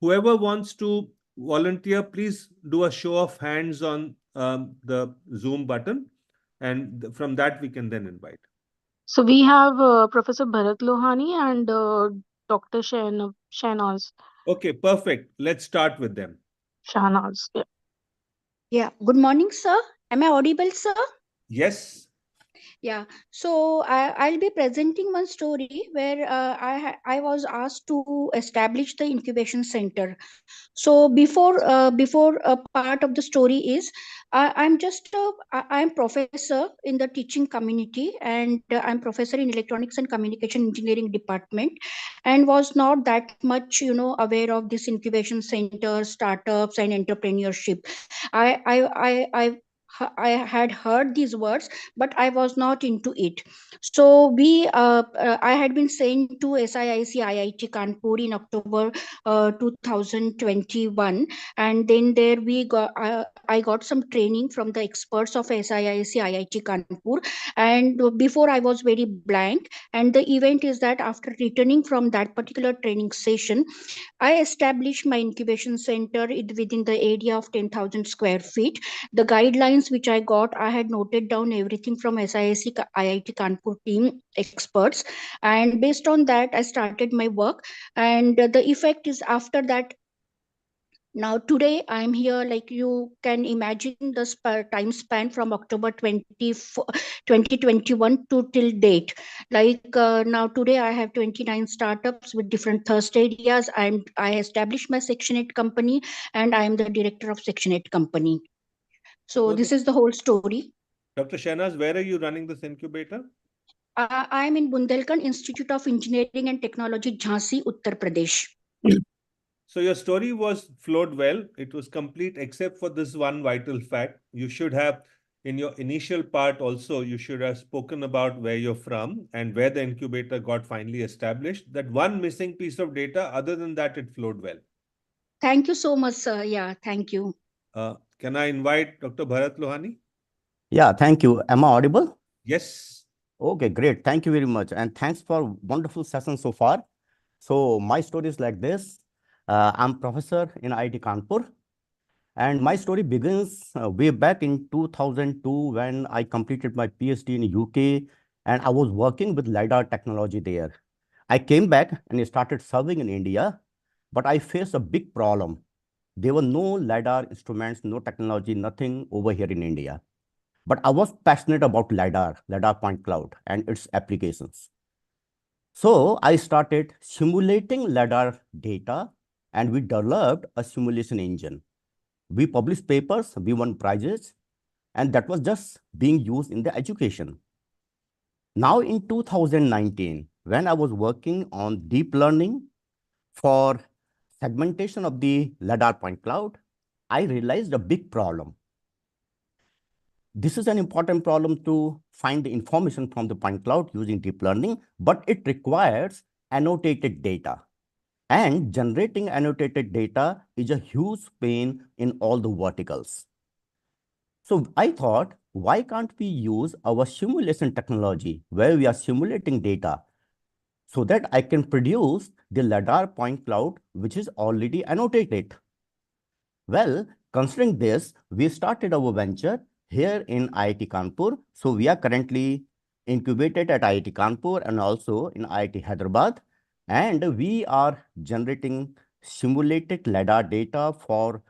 whoever wants to volunteer, please do a show of hands on the Zoom button, and from that we can then invite. So we have Professor Bharat Lohani and Dr. Shahnaz. Okay, perfect. Let's start with them. Shahnaz. Yeah. Yeah. Good morning, sir. Am I audible, sir? Yes. Yeah. So I'll be presenting one story where I was asked to establish the incubation center. So before a part of the story is I'm professor in the teaching community, and I'm professor in electronics and communication engineering department, and was not that much aware of this incubation center, startups, and entrepreneurship. I had heard these words, but I was not into it. So I had been sent to SIIC IIT Kanpur in October 2021, and then there I got some training from the experts of SIIC IIT Kanpur, and before I was very blank. And the event is that after returning from that particular training session, I established my incubation center within the area of 10,000 square feet. The guidelines which I got, I had noted down everything from SISC IIT Kanpur team experts, and based on that, I started my work. And the effect is after that. Now today I'm here, like you can imagine the time span from October 2021 to till date. Like now today I have 29 startups with different thrust areas. I established my Section 8 company, and I am the director of Section 8 company. So this is the whole story. Dr. Shahnaz, where are you running this incubator? I am in Bundelkhand Institute of Engineering and Technology, Jhansi, Uttar Pradesh. So your story flowed well. It was complete except for this one vital fact. You should have, in your initial part also, you should have spoken about where you're from and where the incubator got finally established. That one missing piece of data. Other than that, it flowed well. Thank you so much, sir. Yeah, thank you. Can I invite Dr. Bharat Lohani? Yeah, thank you. Am I audible? Yes. Okay, great. Thank you very much. And thanks for wonderful session so far. So my story is like this. I'm professor in IIT Kanpur. And my story begins way back in 2002 when I completed my PhD in UK, and I was working with LiDAR technology there. I came back and started serving in India, but I faced a big problem. There were no LiDAR instruments, no technology, nothing over here in India. But I was passionate about LiDAR point cloud, and its applications. So I started simulating LiDAR data, and we developed a simulation engine. We published papers, we won prizes, and that was just being used in the education. Now in 2019, when I was working on deep learning for segmentation of the LiDAR point cloud, I realized a big problem. This is an important problem to find the information from the point cloud using deep learning, but it requires annotated data. And generating annotated data is a huge pain in all the verticals. So I thought, why can't we use our simulation technology where we are simulating data so that I can produce the LiDAR point cloud, which is already annotated? Well, considering this, we started our venture here in IIT Kanpur. So we are currently incubated at IIT Kanpur and also in IIT Hyderabad. And we are generating simulated LiDAR data for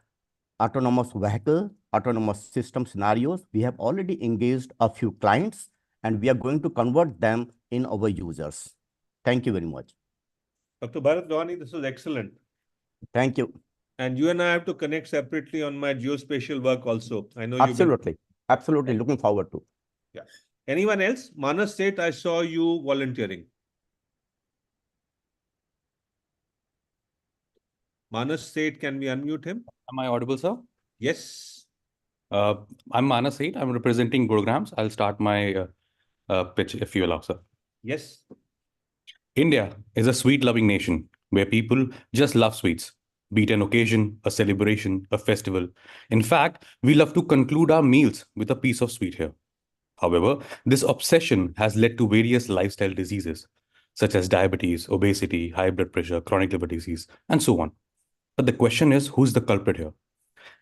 autonomous vehicle, autonomous system scenarios. We have already engaged a few clients, and we are going to convert them in our users. Thank you very much. Dr. Bharat Lohani, this was excellent. Thank you. And you and I have to connect separately on my geospatial work also. I know you've Absolutely. Absolutely. Looking forward to. Yeah. Anyone else? Manas Seth, I saw you volunteering. Manas Seth, can we unmute him? Am I audible, sir? Yes. I'm Manas Seth. I'm representing Gurograms. I'll start my pitch if you allow, sir. Yes. India is a sweet-loving nation where people just love sweets, be it an occasion, a celebration, a festival. In fact, we love to conclude our meals with a piece of sweet here. However, this obsession has led to various lifestyle diseases, such as diabetes, obesity, high blood pressure, chronic liver disease, and so on. But the question is, who's the culprit here?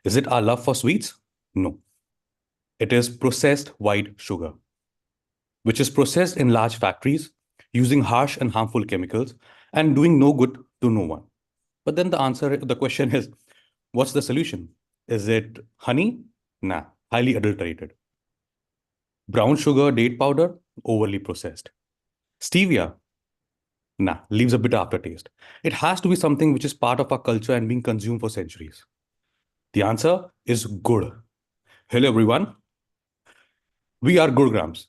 Is it our love for sweets? No. It is processed white sugar, which is processed in large factories using harsh and harmful chemicals and doing no good to no one. But then the question is, what's the solution? Is it honey? Nah, highly adulterated. Brown sugar, date powder, overly processed. Stevia? Nah, leaves a bitter aftertaste. It has to be something which is part of our culture and being consumed for centuries. The answer is good. Hello, everyone. We are Gurograms.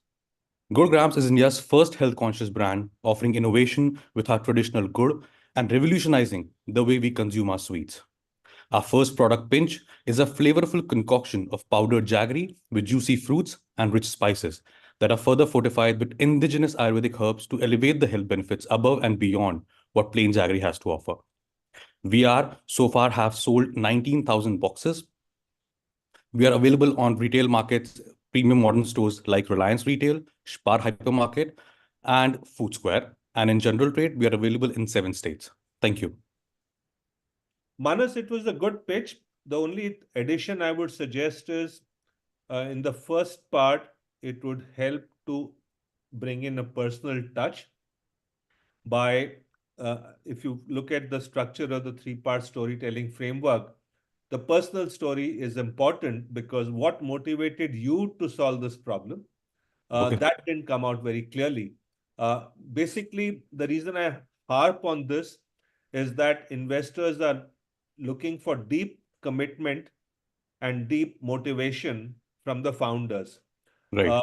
Gurograms is India's first health-conscious brand, offering innovation with our traditional gur and revolutionizing the way we consume our sweets. Our first product, Pinch, is a flavorful concoction of powdered jaggery with juicy fruits and rich spices that are further fortified with indigenous Ayurvedic herbs to elevate the health benefits above and beyond what plain jaggery has to offer. We so far have sold 19,000 boxes. We are available on retail markets, premium modern stores like Reliance Retail, Spar Hypermarket, and Food Square. And in general trade, we are available in 7 states. Thank you. Manas, it was a good pitch. The only addition I would suggest is in the first part, it would help to bring in a personal touch by, if you look at the structure of the 3-part storytelling framework, the personal story is important because what motivated you to solve this problem, that didn't come out very clearly. Basically, the reason I harp on this is that investors are looking for deep commitment and deep motivation from the founders. Right.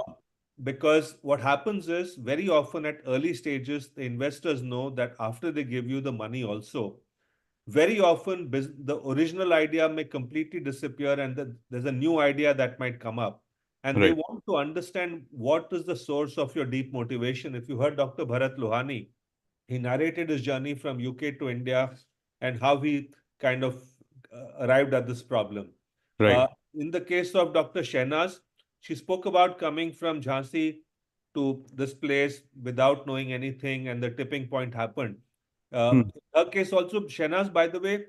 Because what happens is very often at early stages, the investors know that after they give you the money also, very often the original idea may completely disappear and there's a new idea that might come up. And they want to understand what is the source of your deep motivation. If you heard Dr. Bharat Lohani, he narrated his journey from UK to India and how he kind of arrived at this problem. Right. In the case of Dr. Shehnaz, she spoke about coming from Jhansi to this place without knowing anything, and the tipping point happened. In her case also, Shehnaz, by the way,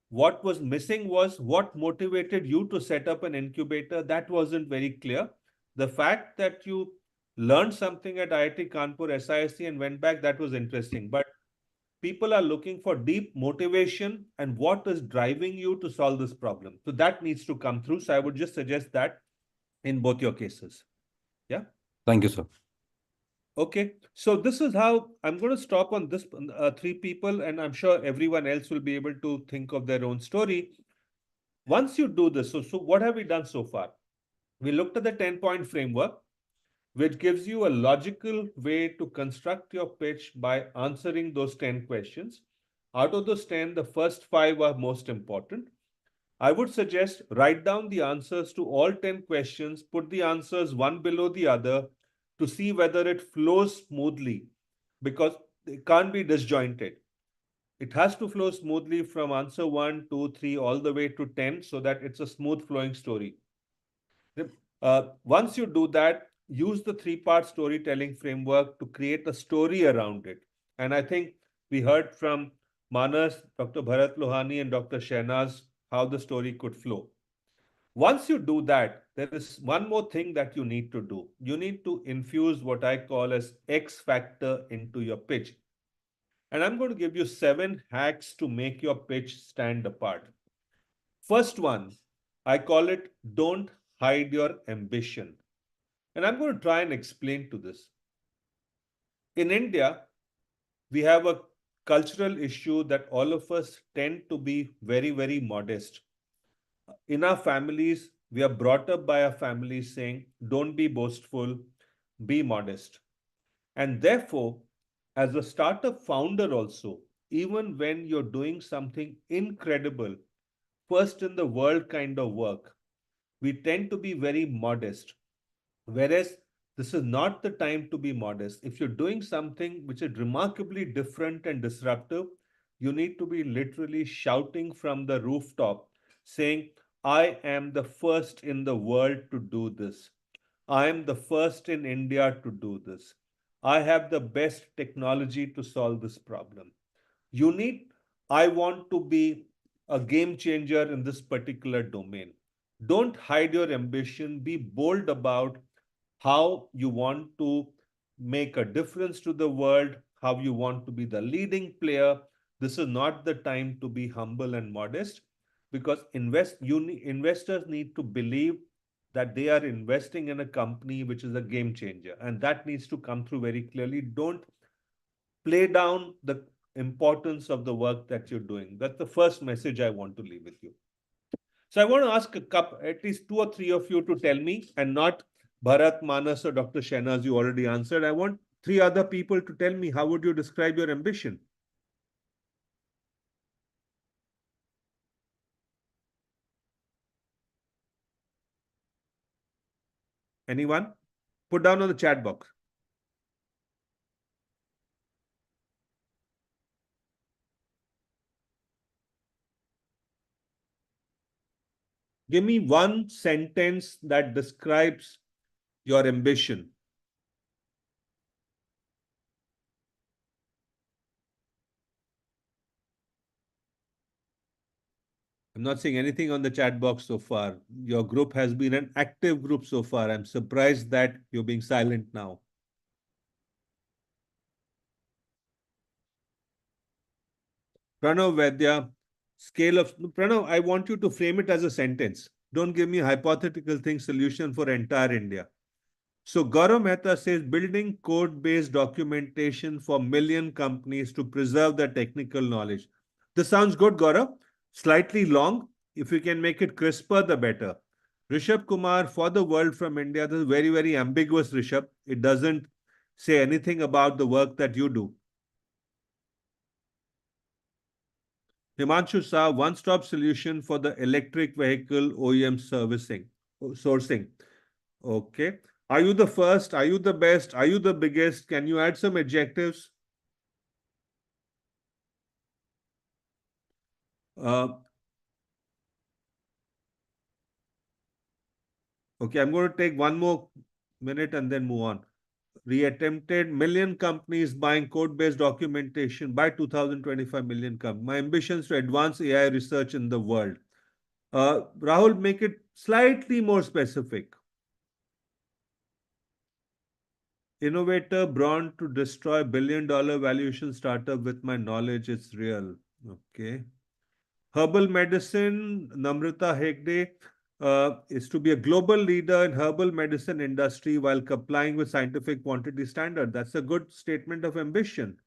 what was missing was what motivated you to set up an incubator. That wasn't very clear. The fact that you learned something at IIT Kanpur, SISC, and went back, that was interesting. But people are looking for deep motivation and what is driving you to solve this problem. So that needs to come through. So I would just suggest that in both your cases. Yeah. Thank you, sir. Okay. So this is how I'm going to stop on this 3 people, and I'm sure everyone else will be able to think of their own story. Once you do this, so what have we done so far? We looked at the 10-point framework, which gives you a logical way to construct your pitch by answering those 10 questions. Out of those 10, the first 5 are most important. I would suggest write down the answers to all 10 questions, put the answers one below the other to see whether it flows smoothly, because it can't be disjointed. It has to flow smoothly from answer 1, 2, 3, all the way to 10 so that it's a smooth flowing story. Once you do that, use the 3-part storytelling framework to create a story around it. And I think we heard from Manas, Dr. Bharat Lohani, and Dr. Shehnaz how the story could flow. Once you do that, there is one more thing that you need to do. You need to infuse what I call as X factor into your pitch. And I'm going to give you 7 hacks to make your pitch stand apart. First one, I call it don't hide your ambition. And I'm going to try and explain to this. In India, we have a cultural issue that all of us tend to be very, very modest. In our families, we are brought up by our families saying, don't be boastful, be modest. And therefore, as a startup founder also, even when you're doing something incredible, first in the world kind of work, we tend to be very modest. Whereas this is not the time to be modest. If you're doing something which is remarkably different and disruptive, you need to be literally shouting from the rooftop saying, I am the first in the world to do this. I am the first in India to do this. I have the best technology to solve this problem. You need, I want to be a game changer in this particular domain. Don't hide your ambition. Be bold about how you want to make a difference to the world, how you want to be the leading player. This is not the time to be humble and modest, because investors need to believe that they are investing in a company which is a game changer, and that needs to come through very clearly. Don't play down the importance of the work that you're doing. That's the first message I want to leave with you. So I want to ask at least 2 or 3 of you to tell me, and not Bharat, Manas, or Dr. Shehnaz, you already answered. I want 3 other people to tell me, how would you describe your ambition? Anyone? Put down on the chat box. Give me one sentence that describes your ambition. I'm not seeing anything on the chat box so far. Your group has been an active group so far. I'm surprised that you're being silent now. Pranav Vaidya, scale of... Pranav, I want you to frame it as a sentence. Don't give me a hypothetical thing, solution for entire India. So Gaurav Mehta says, building code-based documentation for million companies to preserve their technical knowledge. This sounds good, Gaurav. Slightly long. If you can make it crisper, the better. Rishabh Kumar, for the world from India. This is very, very ambiguous, Rishabh. It doesn't say anything about the work that you do. Himanshu Shah, one-stop solution for the electric vehicle OEM sourcing. Okay. Are you the first? Are you the best? Are you the biggest? Can you add some adjectives? Okay, I'm going to take one more minute and then move on. Reattempted million companies buying code-based documentation by 2025 million companies. My ambition is to advance AI research in the world. Rahul, make it slightly more specific. Innovator born to destroy billion-dollar valuation startup with my knowledge. It's real. Okay. Herbal medicine, Namrata Hegde, is to be a global leader in herbal medicine industry while complying with scientific quantity standard. That's a good statement of ambition.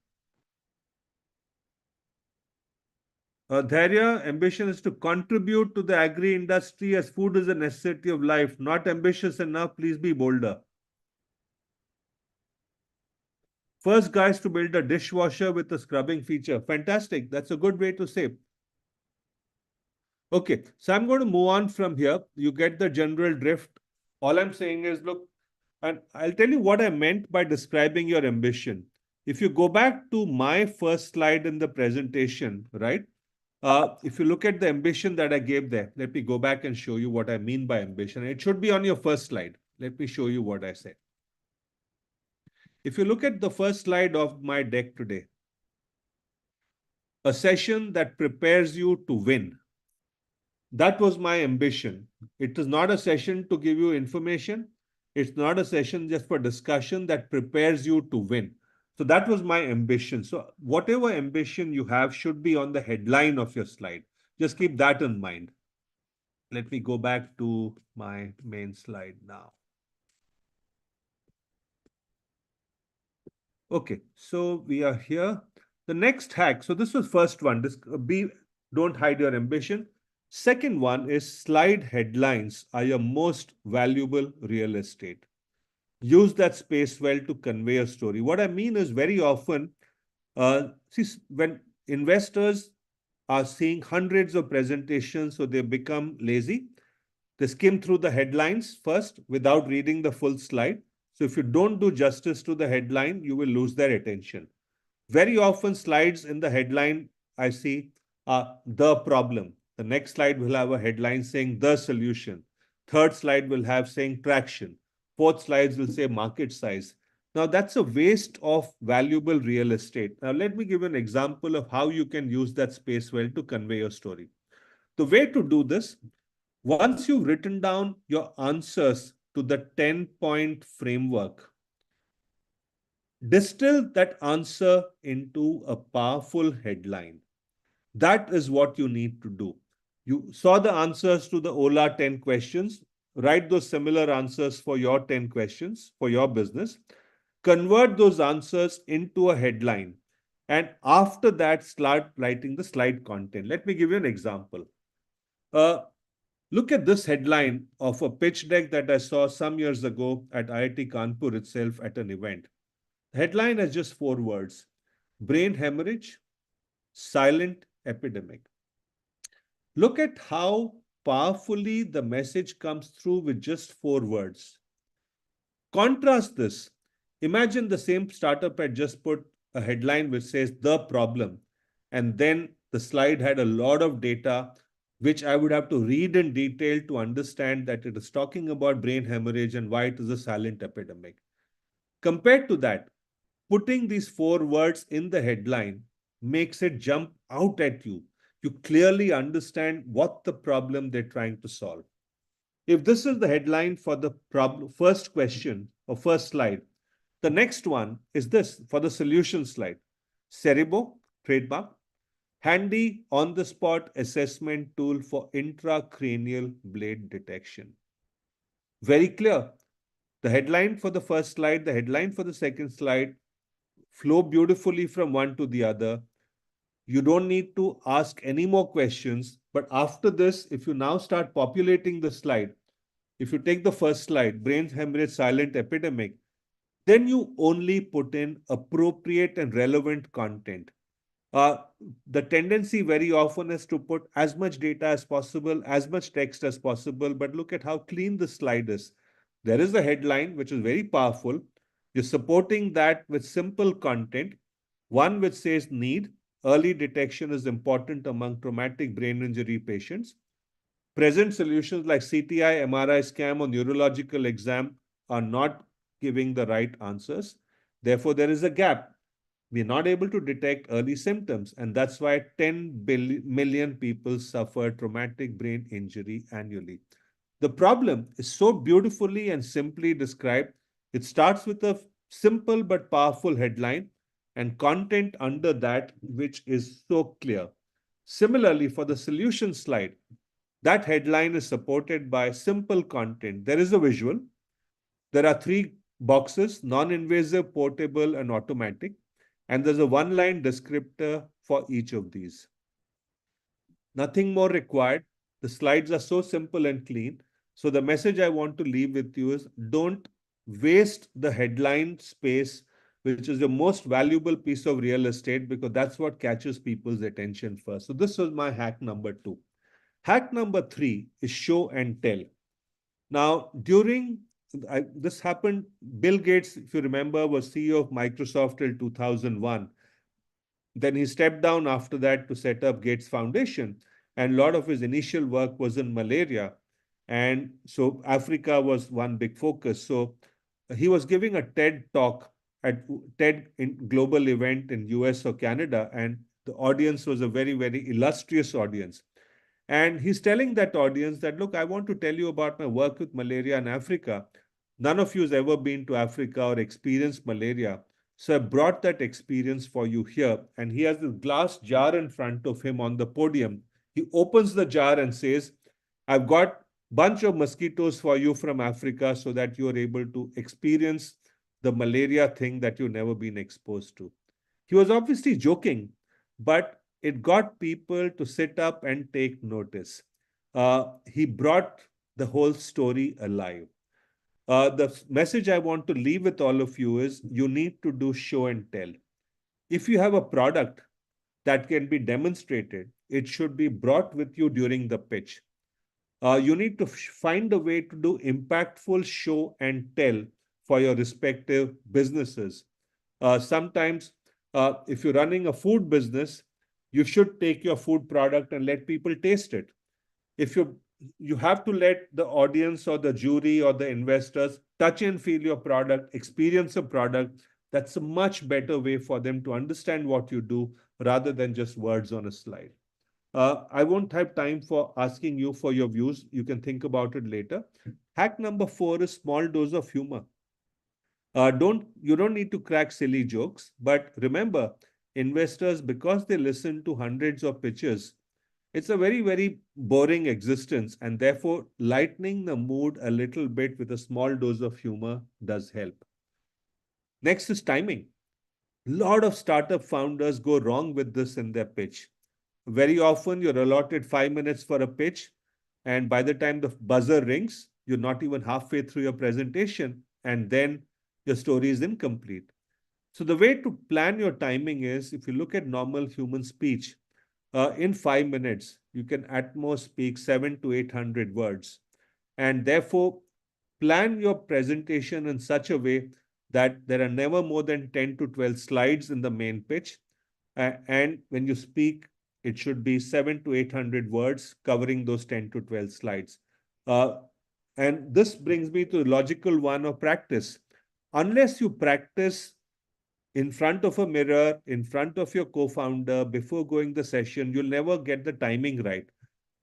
Dhairya, ambition is to contribute to the agri industry as food is a necessity of life. Not ambitious enough, please be bolder. First guys to build a dishwasher with a scrubbing feature. Fantastic. That's a good way to say. Okay, so I'm going to move on from here. You get the general drift. All I'm saying is, look, and I'll tell you what I meant by describing your ambition. If you go back to my first slide in the presentation, right? If you look at the ambition that I gave there, let me go back and show you what I mean by ambition. It should be on your first slide. Let me show you what I said. If you look at the first slide of my deck today, a session that prepares you to win. That was my ambition. It is not a session to give you information. It's not a session just for discussion that prepares you to win. So that was my ambition. So whatever ambition you have should be on the headline of your slide. Just keep that in mind. Let me go back to my main slide now. Okay, so we are here. The next hack. So this was first one. Don't hide your ambition. Second one is slide headlines are your most valuable real estate. Use that space well to convey a story. What I mean is very often, when investors are seeing hundreds of presentations, so they become lazy. They skim through the headlines first without reading the full slide. So if you don't do justice to the headline, you will lose their attention. Very often slides in the headline I see are the problem. The next slide will have a headline saying the solution. Third slide will have saying traction. Fourth slides will say market size. Now that's a waste of valuable real estate. Now let me give an example of how you can use that space well to convey your story. The way to do this, once you've written down your answers to the 10-point framework, distill that answer into a powerful headline. That is what you need to do. You saw the answers to the Ola 10 questions. Write those similar answers for your 10 questions for your business. Convert those answers into a headline. And after that, start writing the slide content. Let me give you an example. Look at this headline of a pitch deck that I saw some years ago at IIT Kanpur itself at an event. The headline has just 4 words: brain hemorrhage, silent epidemic. Look at how powerfully the message comes through with just 4 words. Contrast this. Imagine the same startup had just put a headline which says the problem, and then the slide had a lot of data which I would have to read in detail to understand that it is talking about brain hemorrhage and why it is a silent epidemic. Compared to that, putting these 4 words in the headline makes it jump out at you. You clearly understand what the problem they're trying to solve. If this is the headline for the first question or first slide, the next one is this for the solution slide: Cerebro, trademark, handy on-the-spot assessment tool for intracranial blade detection. Very clear. The headline for the first slide, the headline for the second slide flow beautifully from one to the other. You don't need to ask any more questions. But after this, if you now start populating the slide, if you take the first slide, brain hemorrhage, silent epidemic, then you only put in appropriate and relevant content. The tendency very often is to put as much data as possible, as much text as possible, but look at how clean the slide is. There is a headline, which is very powerful. You're supporting that with simple content, one which says need, early detection is important among traumatic brain injury patients. Present solutions like CTI, MRI scan or neurological exam are not giving the right answers. Therefore, there is a gap. We're not able to detect early symptoms, and that's why 10 million people suffer traumatic brain injury annually. The problem is so beautifully and simply described. It starts with a simple but powerful headline and content under that, which is so clear. Similarly, for the solution slide, that headline is supported by simple content. There is a visual. There are 3 boxes: non-invasive, portable, and automatic. And there's a 1-line descriptor for each of these. Nothing more required. The slides are so simple and clean. So the message I want to leave with you is don't waste the headline space, which is the most valuable piece of real estate, because that's what catches people's attention first. So this was my hack number 2. Hack number 3 is show and tell. Now, this happened, Bill Gates, if you remember, was CEO of Microsoft till 2001. Then he stepped down after that to set up Gates Foundation. And a lot of his initial work was in malaria. And so Africa was one big focus. So he was giving a TED talk at TED global event in US or Canada. And the audience was a very, very illustrious audience. And he's telling that audience that, look, I want to tell you about my work with malaria in Africa. None of you has ever been to Africa or experienced malaria. So I brought that experience for you here. And he has this glass jar in front of him on the podium. He opens the jar and says, I've got bunch of mosquitoes for you from Africa so that you are able to experience the malaria thing that you've never been exposed to. He was obviously joking, but it got people to sit up and take notice. He brought the whole story alive. The message I want to leave with all of you is you need to do show and tell. If you have a product that can be demonstrated, it should be brought with you during the pitch. You need to find a way to do impactful show and tell for your respective businesses. Sometimes, if you're running a food business, you should take your food product and let people taste it. If you have to let the audience or the jury or the investors touch and feel your product, experience a product. That's a much better way for them to understand what you do rather than just words on a slide. I won't have time for asking you for your views. You can think about it later. Hack number 4 is small dose of humor. You don't need to crack silly jokes, but remember, investors, because they listen to hundreds of pitches, it's a very, very boring existence, and therefore lightening the mood a little bit with a small dose of humor does help. Next is timing. A lot of startup founders go wrong with this in their pitch. Very often you're allotted 5 minutes for a pitch, and by the time the buzzer rings, you're not even halfway through your presentation, and then your story is incomplete. So the way to plan your timing is, if you look at normal human speech, in 5 minutes, you can at most speak 700 to 800 words. And therefore, plan your presentation in such a way that there are never more than 10 to 12 slides in the main pitch. And when you speak, it should be 700 to 800 words covering those 10 to 12 slides. And this brings me to the logical one of practice. Unless you practice in front of a mirror, in front of your co-founder, before going the session, you'll never get the timing right.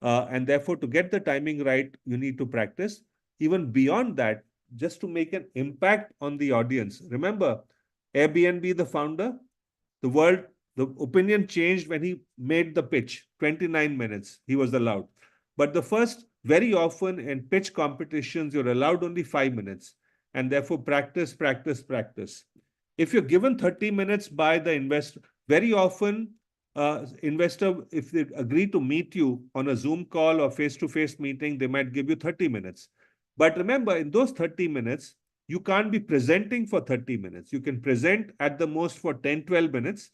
And therefore, to get the timing right, you need to practice. Even beyond that, just to make an impact on the audience. Remember, Airbnb, the founder, the opinion changed when he made the pitch. 29 minutes he was allowed. But very often in pitch competitions, you're allowed only 5 minutes. And therefore, practice, practice, practice. If you're given 30 minutes by the investor, very often investor, if they agree to meet you on a Zoom call or face-to-face meeting, they might give you 30 minutes. But remember, in those 30 minutes, you can't be presenting for 30 minutes. You can present at the most for 10, 12 minutes.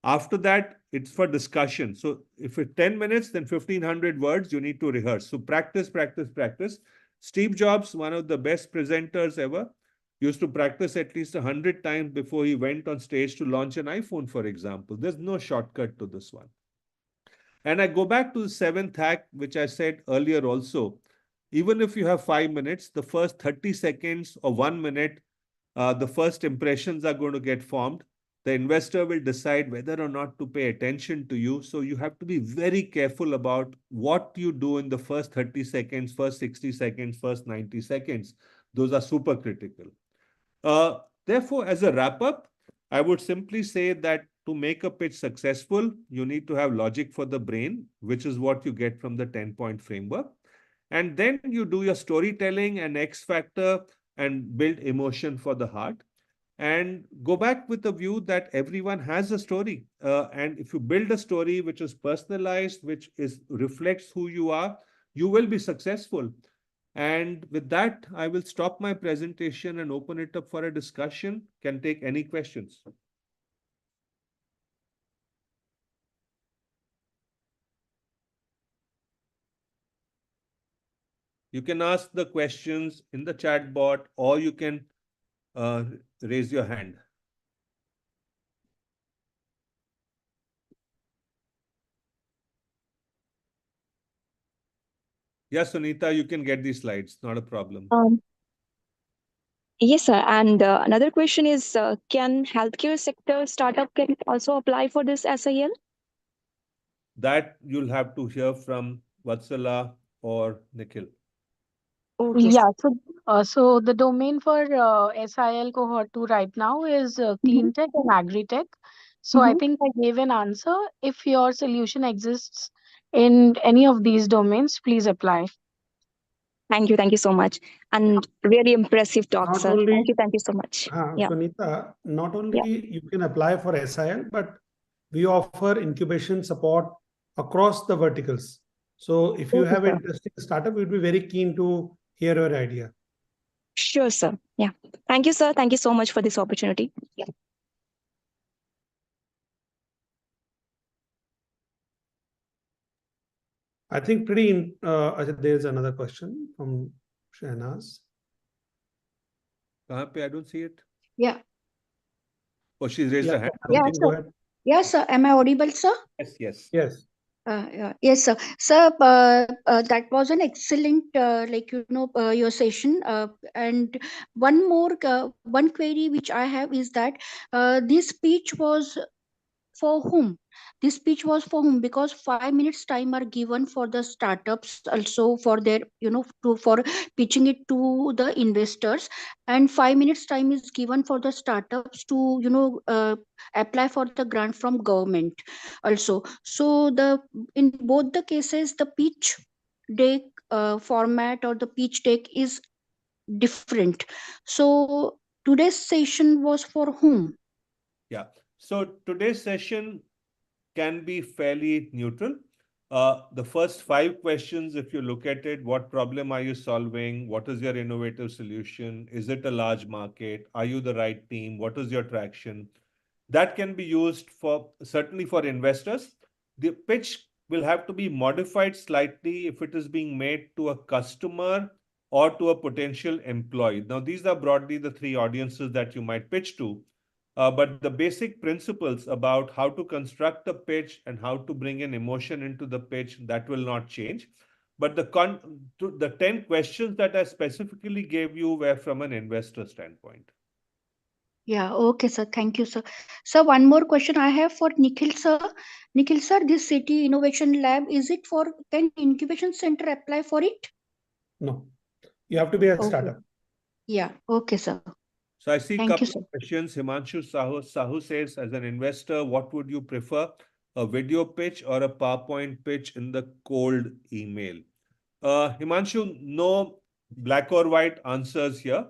After that, it's for discussion. So if it's 10 minutes, then 1,500 words, you need to rehearse. So practice, practice, practice. Steve Jobs, one of the best presenters ever, used to practice at least 100 times before he went on stage to launch an iPhone, for example. There's no shortcut to this one. And I go back to the 7th hack, which I said earlier also. Even if you have 5 minutes, the first 30 seconds or 1 minute, the first impressions are going to get formed. The investor will decide whether or not to pay attention to you. So you have to be very careful about what you do in the first 30 seconds, first 60 seconds, first 90 seconds. Those are super critical. Therefore, as a wrap-up, I would simply say that to make a pitch successful, you need to have logic for the brain, which is what you get from the 10-point framework. And then you do your storytelling and X factor and build emotion for the heart. And go back with the view that everyone has a story. And if you build a story which is personalized, which reflects who you are, you will be successful. And with that, I will stop my presentation and open it up for a discussion. Can take any questions. You can ask the questions in the chat bot, or you can raise your hand. Yes, Sunita, you can get these slides, not a problem. Yes, sir. And another question is, can healthcare sector startup can also apply for this SIL? That you'll have to hear from Vatsala or Nikhil. Okay. Yeah, so So the domain for SIL cohort 2 right now is clean tech and agri-tech. So I think I gave an answer. If your solution exists in any of these domains, please apply. Thank you so much. And really impressive talk, Not sir. only, Thank you so much. Yeah. Sunita, not only Yeah. you can apply for SIL, but we offer incubation support across the verticals. So if you Okay, have an sir. interesting startup, we'd be very keen to hear your idea. Sure, sir. Yeah. Thank you, sir. Thank you so much for this opportunity. Yeah. I think there's another question from Shahnaz. Kahan pe? I don't see it. Yeah. Oh, she's raised her hand. Yeah, Please sir. go ahead. Yes, sir. Am I audible, sir? Yes, yes. Yes. Yes, sir. Sir, that was an excellent, your session. And one query which I have is that this speech was for whom? This speech was for whom? Because 5 minutes time are given for the startups, also for their, for pitching it to the investors, and 5 minutes time is given for the startups to, apply for the grant from government, also. So in both the cases, the pitch deck format or the pitch deck is different. So today's session was for whom? Yeah. So today's session can be fairly neutral. The first 5 questions, if you look at it, what problem are you solving? What is your innovative solution? Is it a large market? Are you the right team? What is your traction? That can be used for certainly for investors. The pitch will have to be modified slightly if it is being made to a customer or to a potential employee. Now, these are broadly the 3 audiences that you might pitch to. But the basic principles about how to construct a pitch and how to bring in emotion into the pitch, that will not change. But the 10 questions that I specifically gave you were from an investor standpoint. Yeah, okay, sir. Thank you, sir. Sir, one more question I have for Nikhil, sir. Nikhil, sir, this City Innovation Lab, can incubation center apply for it? No, you have to be a Okay. startup. Yeah, okay, sir. So I see a Thank you, couple sir. of questions. Himanshu Sahu says, as an investor, what would you prefer, a video pitch or a PowerPoint pitch in the cold email? Himanshu, no black or white answers here.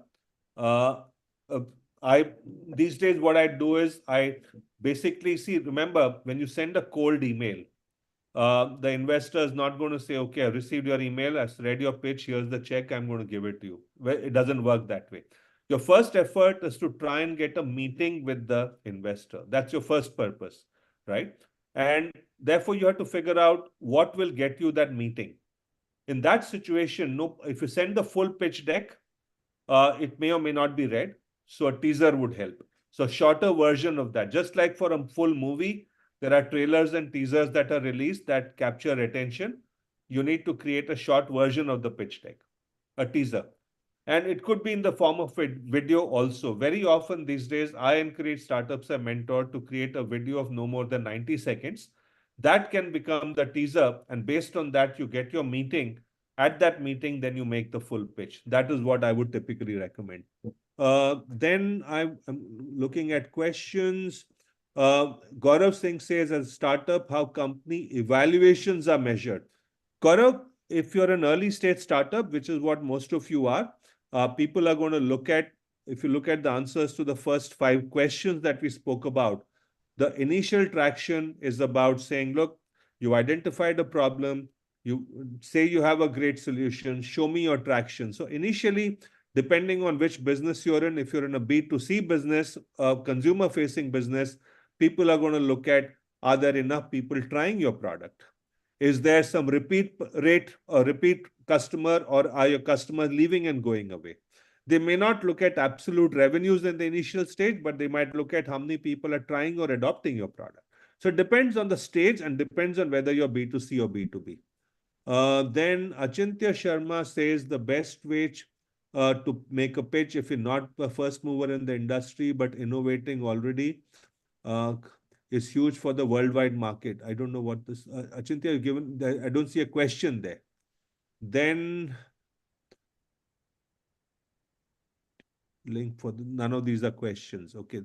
These days, what I do is I basically remember, when you send a cold email, the investor is not going to say, okay, I received your email, I've read your pitch, here's the check, I'm going to give it to you. Well, it doesn't work that way. Your first effort is to try and get a meeting with the investor. That's your first purpose, right? And therefore, you have to figure out what will get you that meeting. In that situation, if you send the full pitch deck, it may or may not be read. So a teaser would help. So shorter version of that. Just like for a full movie, there are trailers and teasers that are released that capture attention. You need to create a short version of the pitch deck, a teaser. And it could be in the form of a video also. Very often these days, I encourage startups and mentor to create a video of no more than 90 seconds. That can become the teaser. And based on that, you get your meeting. At that meeting, then you make the full pitch. That is what I would typically recommend. Then I'm looking at questions. Gaurav Singh says, as a startup, how company evaluations are measured. Gaurav, if you're an early stage startup, which is what most of you are, people are going to look at, if you look at the answers to the first 5 questions that we spoke about, the initial traction is about saying, look, you identified a problem, you say you have a great solution, show me your traction. So initially, depending on which business you're in, if you're in a B2C business, a consumer-facing business, people are going to look at, are there enough people trying your product? Is there some repeat rate or repeat customer, or are your customers leaving and going away? They may not look at absolute revenues in the initial stage, but they might look at how many people are trying or adopting your product. So it depends on the stage and depends on whether you're B2C or B2B. Then Achintya Sharma says the best way to make a pitch, if you're not a first mover in the industry, but innovating already, is huge for the worldwide market. I don't know what this, Achintya, given, I don't see a question there. Then link for none of these are questions. Okay.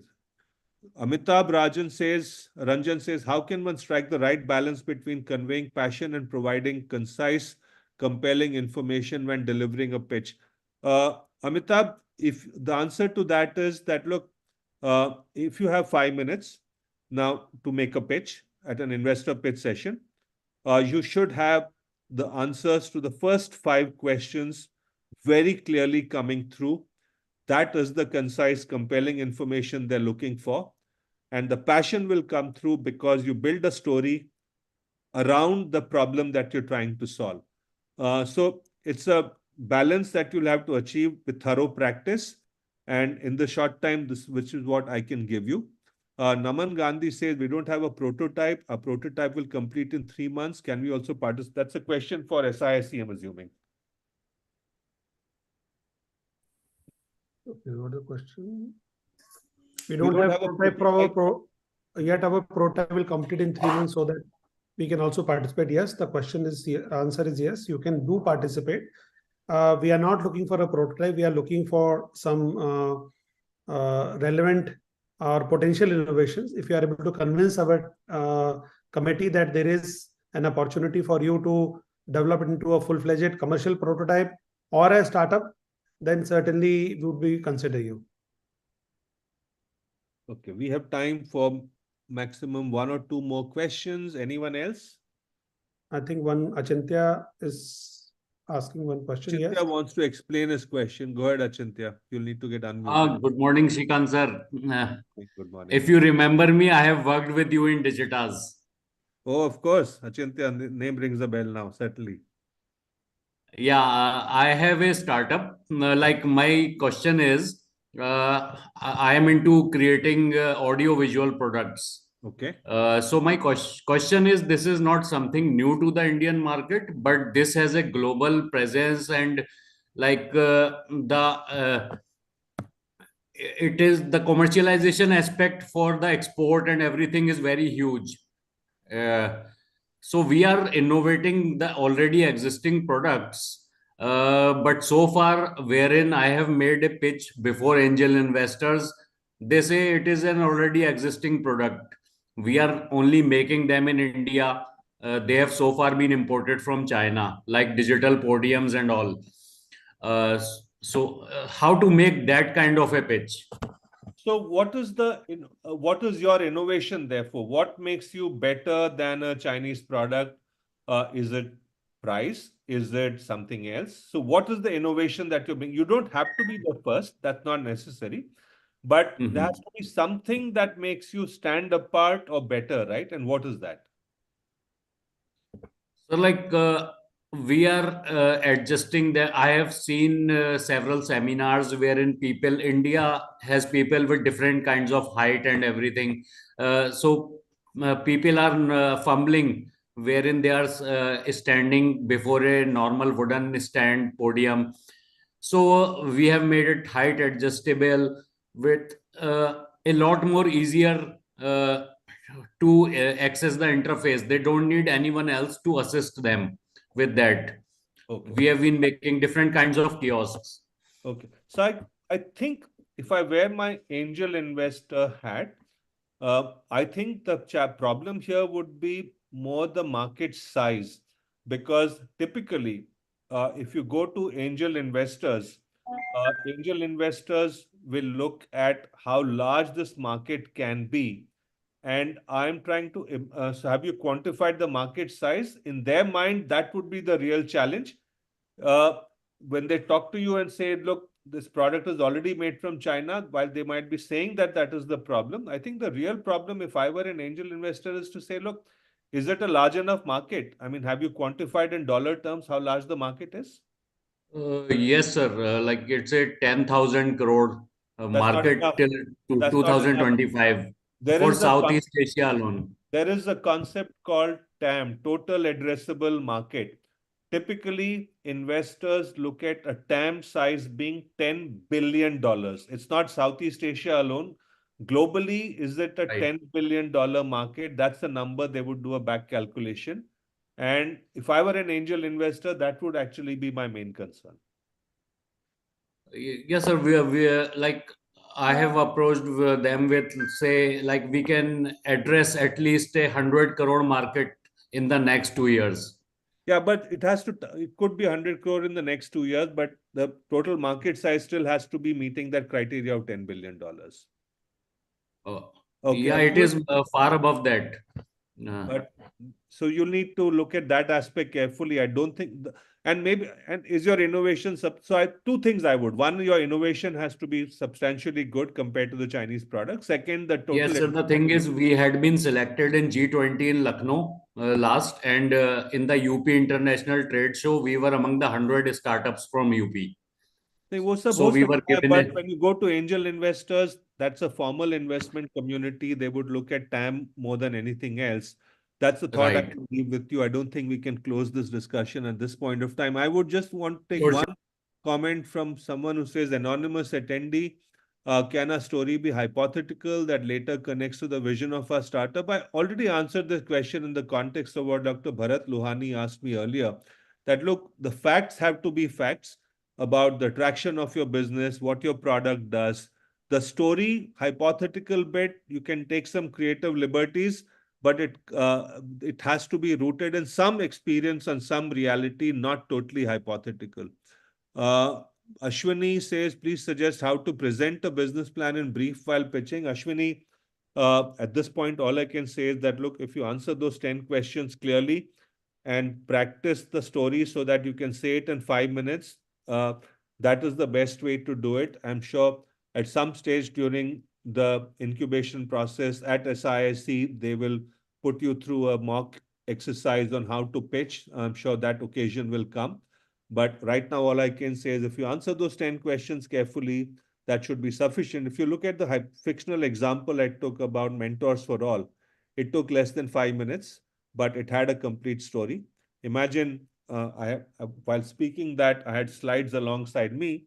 Amitabh Ranjan says, how can one strike the right balance between conveying passion and providing concise, compelling information when delivering a pitch? Amitabh, if the answer to that is that, look, if you have 5 minutes now to make a pitch at an investor pitch session, you should have the answers to the first 5 questions very clearly coming through. That is the concise, compelling information they're looking for. And the passion will come through because you build a story around the problem that you're trying to solve. So it's a balance that you'll have to achieve with thorough practice. And in the short time, which is what I can give you. Naman Gandhi says, we don't have a prototype. A prototype will complete in 3 months. Can we also participate? That's a question for SIIC, I'm assuming. Okay, what is the question? We don't have a prototype yet. Our prototype will complete in 3 months so that we can also participate. Yes, the question is, answer is yes, you can do participate. We are not looking for a prototype. We are looking for some relevant or potential innovations. If you are able to convince our committee that there is an opportunity for you to develop it into a full-fledged commercial prototype or a startup, then certainly we would be consider you. Okay, we have time for maximum 1 or 2 more questions. Anyone else? I think one Achintya is asking one question. Achintya Yes. wants to explain his question. Go ahead, Achintya. You'll need to get unmuted. Good morning, Shrikant sir. Good morning. If you remember me, I have worked with you in Digitas. Oh, of course. Achintya, name rings a bell now, certainly. Yeah, I have a startup. Like my question is, I am into creating audio-visual products. Okay. So my question is, this is not something new to the Indian market, but this has a global presence and like it is the commercialization aspect for the export and everything is very huge. So we are innovating the already existing products. But so far, wherein I have made a pitch before angel investors, they say it is an already existing product. We are only making them in India. They have so far been imported from China, like digital podiums and all. So how to make that kind of a pitch? So what is your innovation therefore? What makes you better than a Chinese product? Is it price? Is it something else? So what is the innovation that you're bringing? You don't have to be the first. That's not necessary. But there has to be something that makes you stand apart or better, right? And what is that? So like we are adjusting that. I have seen several seminars wherein India has people with different kinds of height and everything. So people are fumbling wherein they are standing before a normal wooden stand podium. So we have made it height adjustable with a lot more easier to access the interface. They don't need anyone else to assist them with that. Okay. We have been making different kinds of kiosks. Okay. So I think if I wear my angel investor hat, I think the problem here would be more the market size, because typically, if you go to angel investors will look at how large this market can be. And I'm trying to, so have you quantified the market size? In their mind, that would be the real challenge. When they talk to you and say, look, this product is already made from China, while they might be saying that that is the problem, I think the real problem, if I were an angel investor, is to say, look, is it a large enough market? I mean, have you quantified in dollar terms how large the market is? Yes, sir. Like it's a 10,000 crore market till 2025 for Southeast Asia alone. There is a concept called TAM, Total Addressable Market. Typically, investors look at a TAM size being $10 billion. It's not Southeast Asia alone. Globally, is it a $10 billion market? That's the number they would do a back calculation. And if I were an angel investor, that would actually be my main concern. Yes, sir. We are like, I have approached them with, say, like, we can address at least 100 crore market in the next 2 years. Yeah, but it could be 100 crore in the next 2 years, but the total market size still has to be meeting that criteria of $10 billion. Okay. Yeah, it is far above that. But so you'll need to look at that aspect carefully. I don't think, and is your innovation two things I would. One, your innovation has to be substantially good compared to the Chinese product. Second, the total. Yes, sir. The thing is, we had been selected in G20 in Lucknow last, and in the UP International Trade Show, we were among the 100 startups from UP. So we were given but when you go to angel investors, that's a formal investment community. They would look at TAM more than anything else. That's the thought I can leave with you. I don't think we can close this discussion at this point of time. I would just want to take one comment from someone who says, anonymous attendee, can a story be hypothetical that later connects to the vision of our startup? I already answered this question in the context of what Dr. Bharat Lohani asked me earlier, that look, the facts have to be facts about the traction of your business, what your product does. The story, hypothetical bit, you can take some creative liberties, but it has to be rooted in some experience and some reality, not totally hypothetical. Ashwini says, please suggest how to present a business plan in brief while pitching. Ashwini, at this point, all I can say is that, look, if you answer those 10 questions clearly and practice the story so that you can say it in 5 minutes, that is the best way to do it. I'm sure at some stage during the incubation process at SIIC, they will put you through a mock exercise on how to pitch. I'm sure that occasion will come. But right now, all I can say is if you answer those 10 questions carefully, that should be sufficient. If you look at the fictional example I took about Mentors for All, it took less than 5 minutes, but it had a complete story. Imagine while speaking that, I had slides alongside me.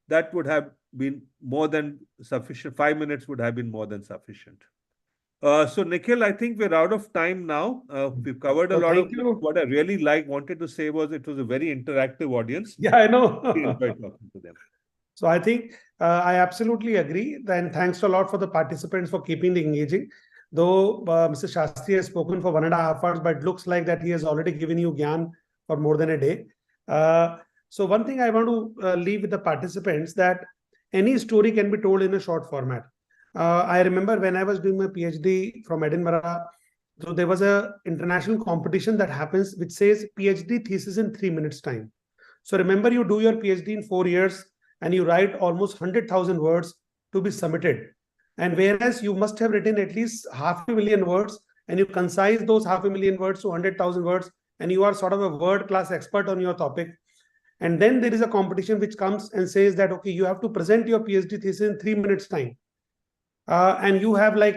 That would have been more than sufficient. 5 minutes would have been more than sufficient. So Nikhil, I think we're out of time now. We've covered a lot of what I really wanted to say was it was a very interactive audience. Yeah, I know. Enjoyed talking to them. So I think I absolutely agree. And thanks a lot for the participants for keeping the engaging. Though Mr. Shastri has spoken for 1.5 hours, but it looks like that he has already given you Gyan for more than a day. So one thing I want to leave with the participants, that any story can be told in a short format. I remember when I was doing my PhD from Edinburgh, so there was a international competition that happens which says PhD thesis in 3 minutes time. So remember, you do your PhD in 4 years and you write almost 100,000 words to be submitted. And whereas you must have written at least 500,000 words, and you concise those 500,000 words to 100,000 words, and you are sort of a world-class expert on your topic. And then there is a competition which comes and says that, okay, you have to present your PhD thesis in 3 minutes time. And you have like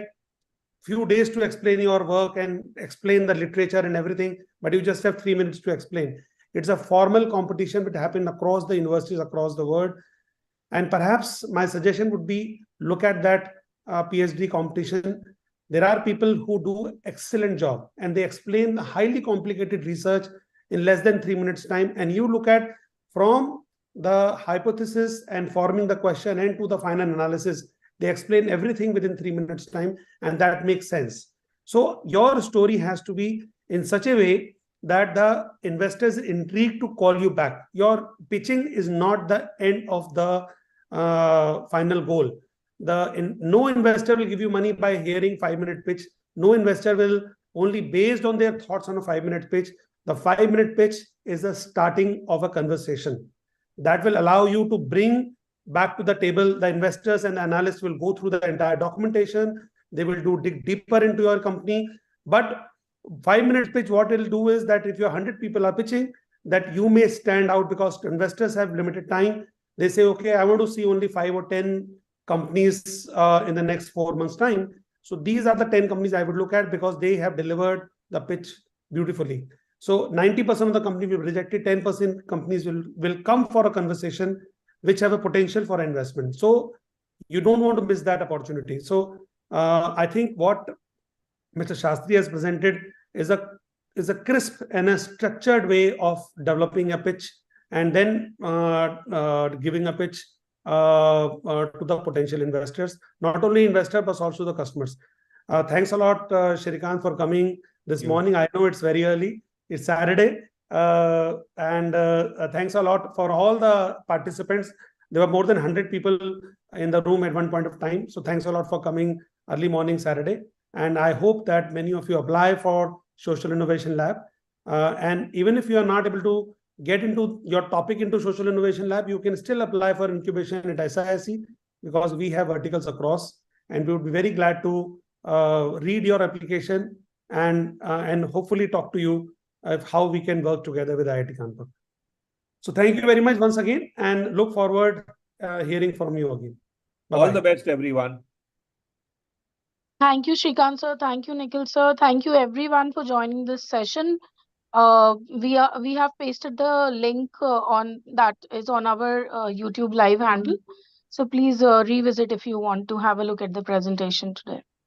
few days to explain your work and explain the literature and everything, but you just have 3 minutes to explain. It's a formal competition which happened across the universities across the world. And perhaps my suggestion would be look at that PhD competition. There are people who do excellent job and they explain highly complicated research in less than 3 minutes time. And you look at from the hypothesis and forming the question and to the final analysis, they explain everything within 3 minutes time, and that makes sense. So your story has to be in such a way that the investors are intrigued to call you back. Your pitching is not the end of the final goal. No investor will give you money by hearing 5-minute pitch. No investor will only based on their thoughts on a 5-minute pitch. The 5-minute pitch is the starting of a conversation that will allow you to bring back to the table. The investors and the analysts will go through the entire documentation. They will dig deeper into your company. But 5-minute pitch, what it will do is that if your 100 people are pitching, that you may stand out because investors have limited time. They say, okay, I want to see only 5 or 10 companies in the next 4 months' time. So these are the 10 companies I would look at because they have delivered the pitch beautifully. So 90% of the company will be rejected, 10% companies will come for a conversation which have a potential for investment. So you don't want to miss that opportunity. So I think what Mr. Shastri has presented is a crisp and a structured way of developing a pitch and then giving a pitch to the potential investors, not only investor, but also the customers. Thanks a lot, Shrikant, for coming this you. morning. I know it's very early. It's Saturday. And thanks a lot for all the participants. There were more than 100 people in the room at one point of time. So thanks a lot for coming early morning Saturday. And I hope that many of you apply for Social Innovation Lab. And even if you are not able to get into your topic into Social Innovation Lab, you can still apply for incubation at SIIC, because we have verticals across, and we would be very glad to read your application and hopefully talk to you of how we can work together with IIT Kanpur. So thank you very much once again, and look forward hearing from you again. All the best, everyone. Thank you, Shrikant sir. Thank you, Nikhil sir. Thank you everyone for joining this session. We have pasted the link on that is on our YouTube live handle. So please revisit if you want to have a look at the presentation today.